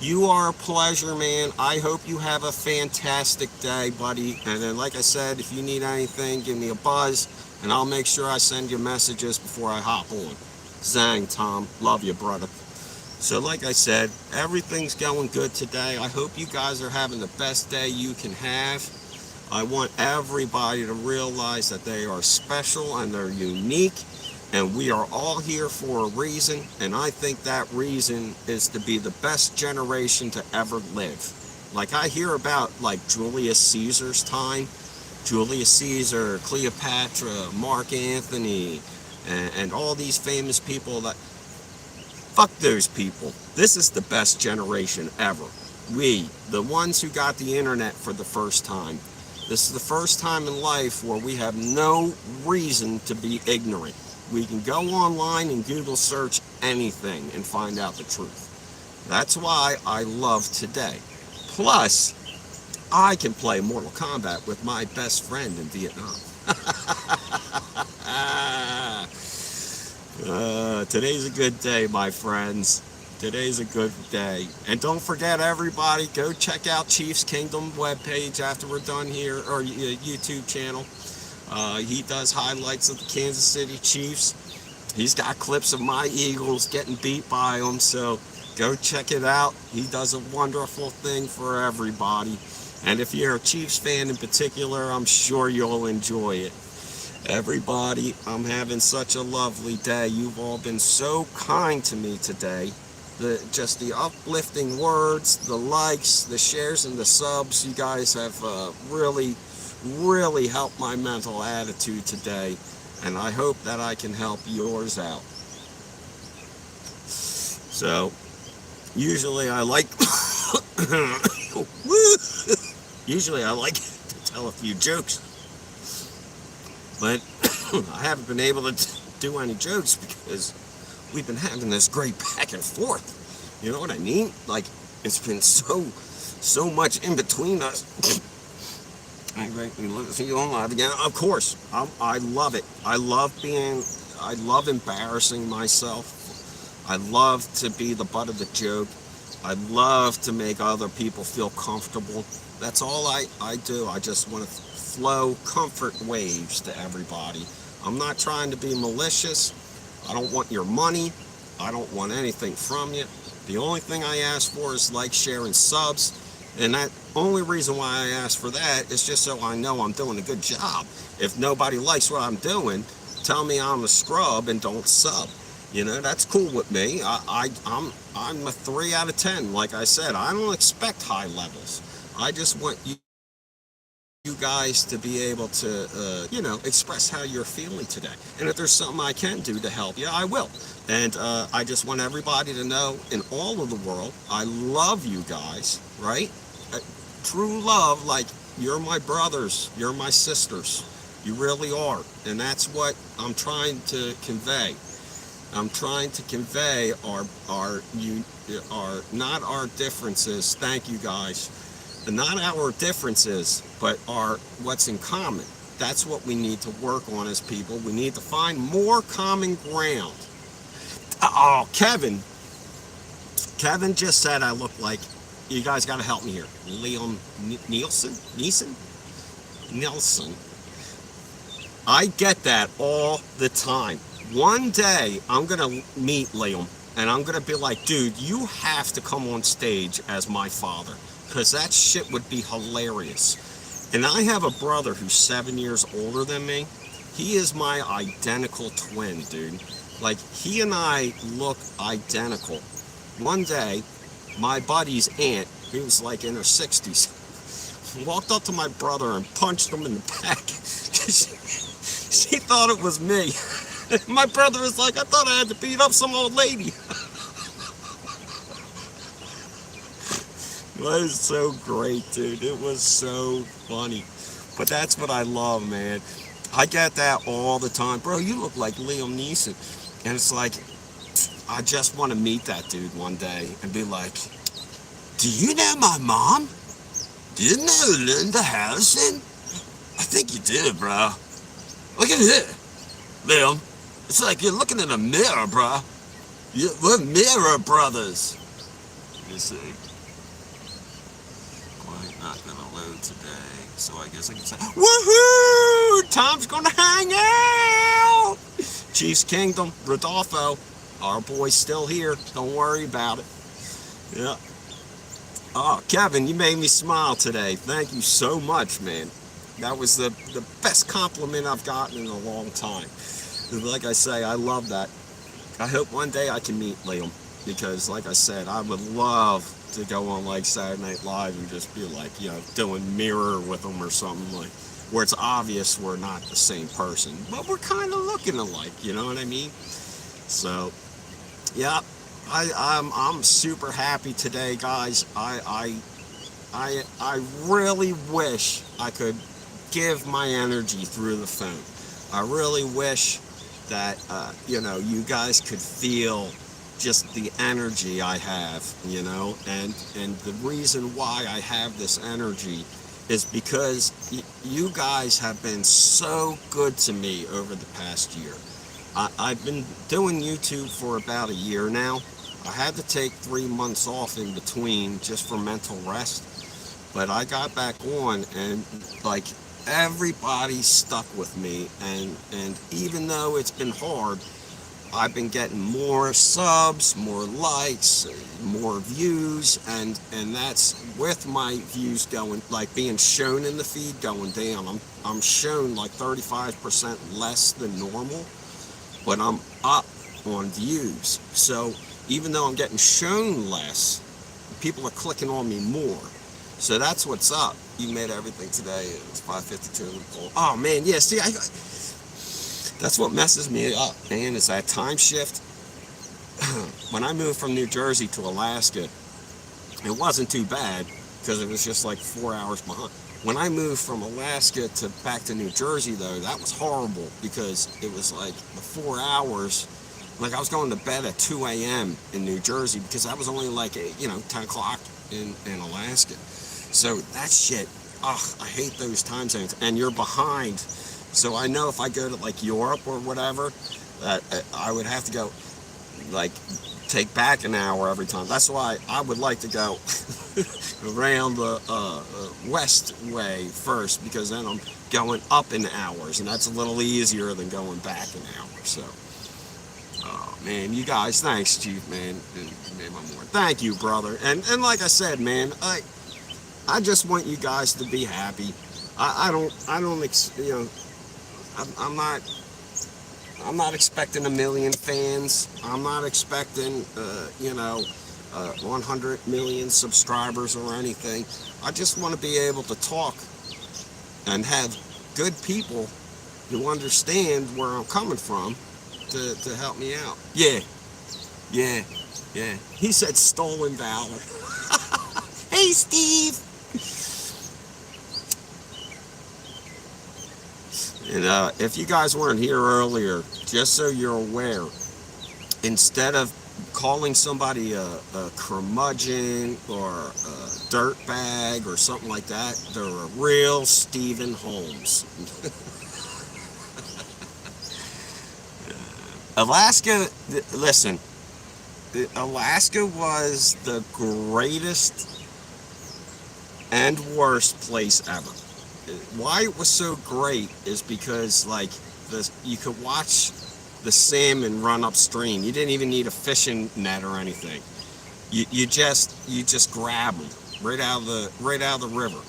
you are a pleasure, man. I hope you have a fantastic day, buddy. And then, like I said, if you need anything, give me a buzz, and I'll make sure I send you messages before I hop on. Zang, Tom. Love you, brother. So, like I said, everything's going good today. I hope you guys are having the best day you can have. I want everybody to realize that they are special and they're unique, and we are all here for a reason, and I think that reason is to be the best generation to ever live. Like I hear about like Julius Caesar's time, Julius Caesar, Cleopatra, Mark Antony, and all these famous people that, fuck those people. This is the best generation ever. We, the ones who got the internet for the first time. This is the first time in life where we have no reason to be ignorant. We can go online and Google search anything and find out the truth. That's why I love today. Plus, I can play Mortal Kombat with my best friend in Vietnam. Today's a good day, my friends. Today's a good day. And don't forget, everybody, go check out Chiefs Kingdom webpage after we're done here, or YouTube channel. He does highlights of the Kansas City Chiefs. He's got clips of my Eagles getting beat by them, so go check it out. He does a wonderful thing for everybody. And if you're a Chiefs fan in particular, I'm sure you'll enjoy it. Everybody, I'm having such a lovely day. You've all been so kind to me today. Just the uplifting words, the likes, the shares, and the subs. You guys have really helped my mental attitude today. and I hope that I can help yours out. So, usually I like, usually I like to tell a few jokes, but I haven't been able to do any jokes because we've been having this great back and forth. You know what I mean? Like, it's been so much in between us. I make me feel alive again. Of course, I love it. I love embarrassing myself. I love to be the butt of the joke. I love to make other people feel comfortable. That's all I do. I just want to flow comfort waves to everybody. I'm not trying to be malicious. I don't want your money. I don't want anything from you. The only thing I ask for is like, share, and subs. And that only reason why I ask for that is just so I know I'm doing a good job. If nobody likes what I'm doing, tell me I'm a scrub and don't sub. You know, that's cool with me. I'm a 3 out of 10. Like I said, I don't expect high levels. I just want you guys to be able to, express how you're feeling today. And if there's something I can do to help you, I will. And I just want everybody to know, in all of the world, I love you guys, right? True love, like, you're my brothers, you're my sisters. You really are. And that's what I'm trying to convey. I'm trying to convey our not our differences. Thank you guys. Not our differences, but our what's in common. That's what we need to work on as people. We need to find more common ground. Oh, Kevin just said I look like, you guys got to help me here, Liam Neeson. I get that all the time. One day I'm gonna meet Liam and I'm gonna be like, dude, you have to come on stage as my father, because that shit would be hilarious. And I have a brother who's 7 years older than me. He is my identical twin, dude. Like, he and I look identical. One day, my buddy's aunt, who was like in her 60s, walked up to my brother and punched him in the back. She thought it was me. My brother was like, I thought I had to beat up some old lady. It was so great, dude. It was so funny. But that's what I love, man. I get that all the time. Bro, you look like Liam Neeson. And it's like, I just want to meet that dude one day and be like, do you know my mom? Do you know Linda Harrison? I think you do, bro. Look at it, Liam. It's like you're looking in a mirror, bro. We're mirror brothers. You see. Quite not gonna load today, so I guess I can say, woohoo! Tom's gonna hang out! Chiefs Kingdom, Rodolfo, our boy's still here. Don't worry about it. Yeah. Oh, Kevin, you made me smile today. Thank you so much, man. That was the best compliment I've gotten in a long time. Like I say, I love that. I hope one day I can meet Liam, because like I said, I would love to go on like Saturday Night Live and just be like, doing mirror with him or something, like, where it's obvious we're not the same person, but we're kind of looking alike, you know what I mean? So, yeah, I'm super happy today, guys. I really wish I could give my energy through the phone. I really wish that you guys could feel just the energy I have, and the reason why I have this energy is because you guys have been so good to me over the past year. I've been doing YouTube for about a year now. I had to take 3 months off in between just for mental rest, but I got back on, and like, everybody stuck with me, and even though it's been hard, I've been getting more subs, more likes, more views, and that's with my views going, like, being shown in the feed going down. I'm shown like 35% less than normal, but I'm up on views. So even though I'm getting shown less, people are clicking on me more. So that's what's up. You made everything today. It's 5:52. Oh man, yeah. See, That's what messes me up, man, is that time shift. When I moved from New Jersey to Alaska, it wasn't too bad because it was just like 4 hours behind. When I moved from Alaska to back to New Jersey, though, that was horrible because it was like the 4 hours. Like I was going to bed at 2 a.m. in New Jersey because that was only like 10 o'clock in Alaska. So that shit, I hate those time zones. And you're behind. So I know if I go to like Europe or whatever, that I would have to go like take back an hour every time. That's why I would like to go around the west way first, because then I'm going up in hours, and that's a little easier than going back an hour. So, oh man, you guys, thanks, Chief, man. Thank you, brother. And like I said, man, I just want you guys to be happy. I'm not expecting a million fans. I'm not expecting, 100 million subscribers or anything. I just want to be able to talk and have good people who understand where I'm coming from to help me out. Yeah. He said stolen valor. Hey, Steve. And if you guys weren't here earlier, just so you're aware, instead of calling somebody a curmudgeon or a dirtbag or something like that, they're a real Stephen Holmes. Alaska, listen, Alaska was the greatest and worst place ever. Why it was so great is because you could watch the salmon run upstream. You didn't even need a fishing net or anything. You just grab them right out of the river.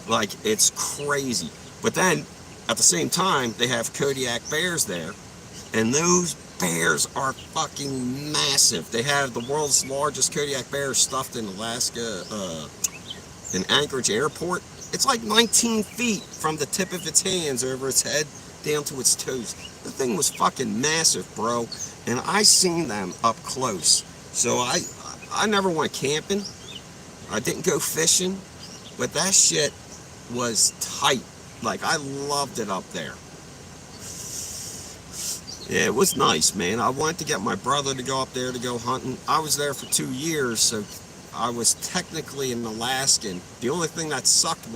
Like, it's crazy. But then at the same time, they have Kodiak bears there, and those bears are fucking massive. They have the world's largest Kodiak bear stuffed in Alaska, in Anchorage Airport. It's like 19 feet from the tip of its hands over its head down to its toes. The thing was fucking massive, bro. And I seen them up close. So I never went camping. I didn't go fishing. But that shit was tight. Like, I loved it up there. Yeah, it was nice, man. I wanted to get my brother to go up there to go hunting. I was there for 2 years, so I was technically an Alaskan. The only thing that sucked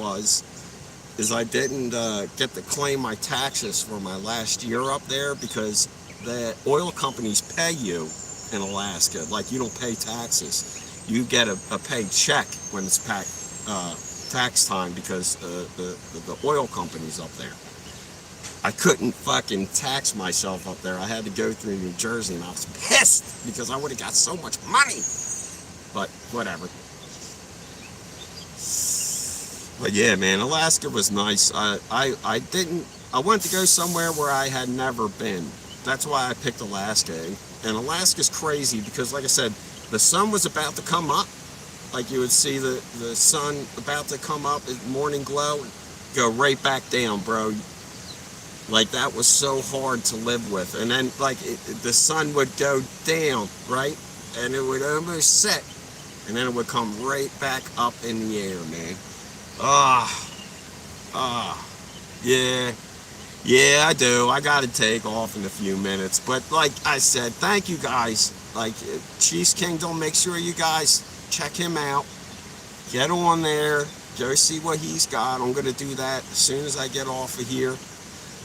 is I didn't get to claim my taxes for my last year up there, because the oil companies pay you in Alaska. Like, you don't pay taxes. You get a paid check when it's tax time, because the oil company's up there. I couldn't fucking tax myself up there. I had to go through New Jersey, and I was pissed because I would have got so much money. But whatever. But yeah, man, Alaska was nice. I wanted to go somewhere where I had never been. That's why I picked Alaska. And Alaska's crazy because, like I said, the sun was about to come up. Like, you would see the sun about to come up at morning glow and go right back down, bro. Like, that was so hard to live with. And then, like, the sun would go down, right? And it would almost set. And then it would come right back up in the air, man. Yeah, I do. I gotta take off in a few minutes. But like I said, thank you guys. Like, Chiefs Kingdom, make sure you guys check him out. Get on there. Go see what he's got. I'm gonna do that as soon as I get off of here.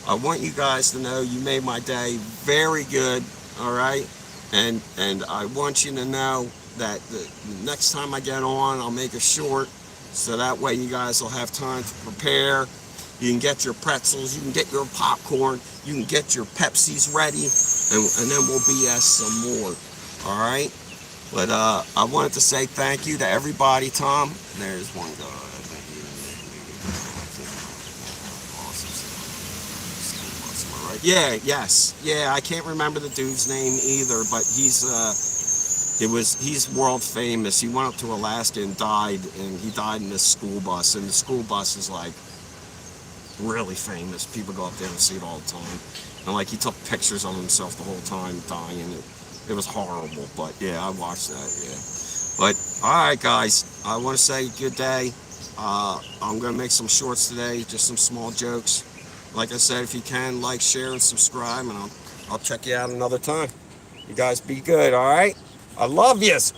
I want you guys to know you made my day very good, all right? And I want you to know that the next time I get on, I'll make it short, so that way you guys will have time to prepare. You can get your pretzels, you can get your popcorn, you can get your Pepsis ready, and then we'll BS some more, all right? But I wanted to say thank you to everybody, Tom. There's one guy. Yeah, yes. Yeah, I can't remember the dude's name either, but he's world famous. He went up to Alaska and he died in this school bus, and the school bus is like really famous. People go up there and see it all the time. And like he took pictures of himself the whole time dying. It was horrible. But yeah, I watched that. Yeah. But all right, guys, I want to say good day. I'm gonna make some shorts today, just some small jokes. Like I said, if you can, like, share, and subscribe, and I'll check you out another time. You guys be good. All right. I love yous.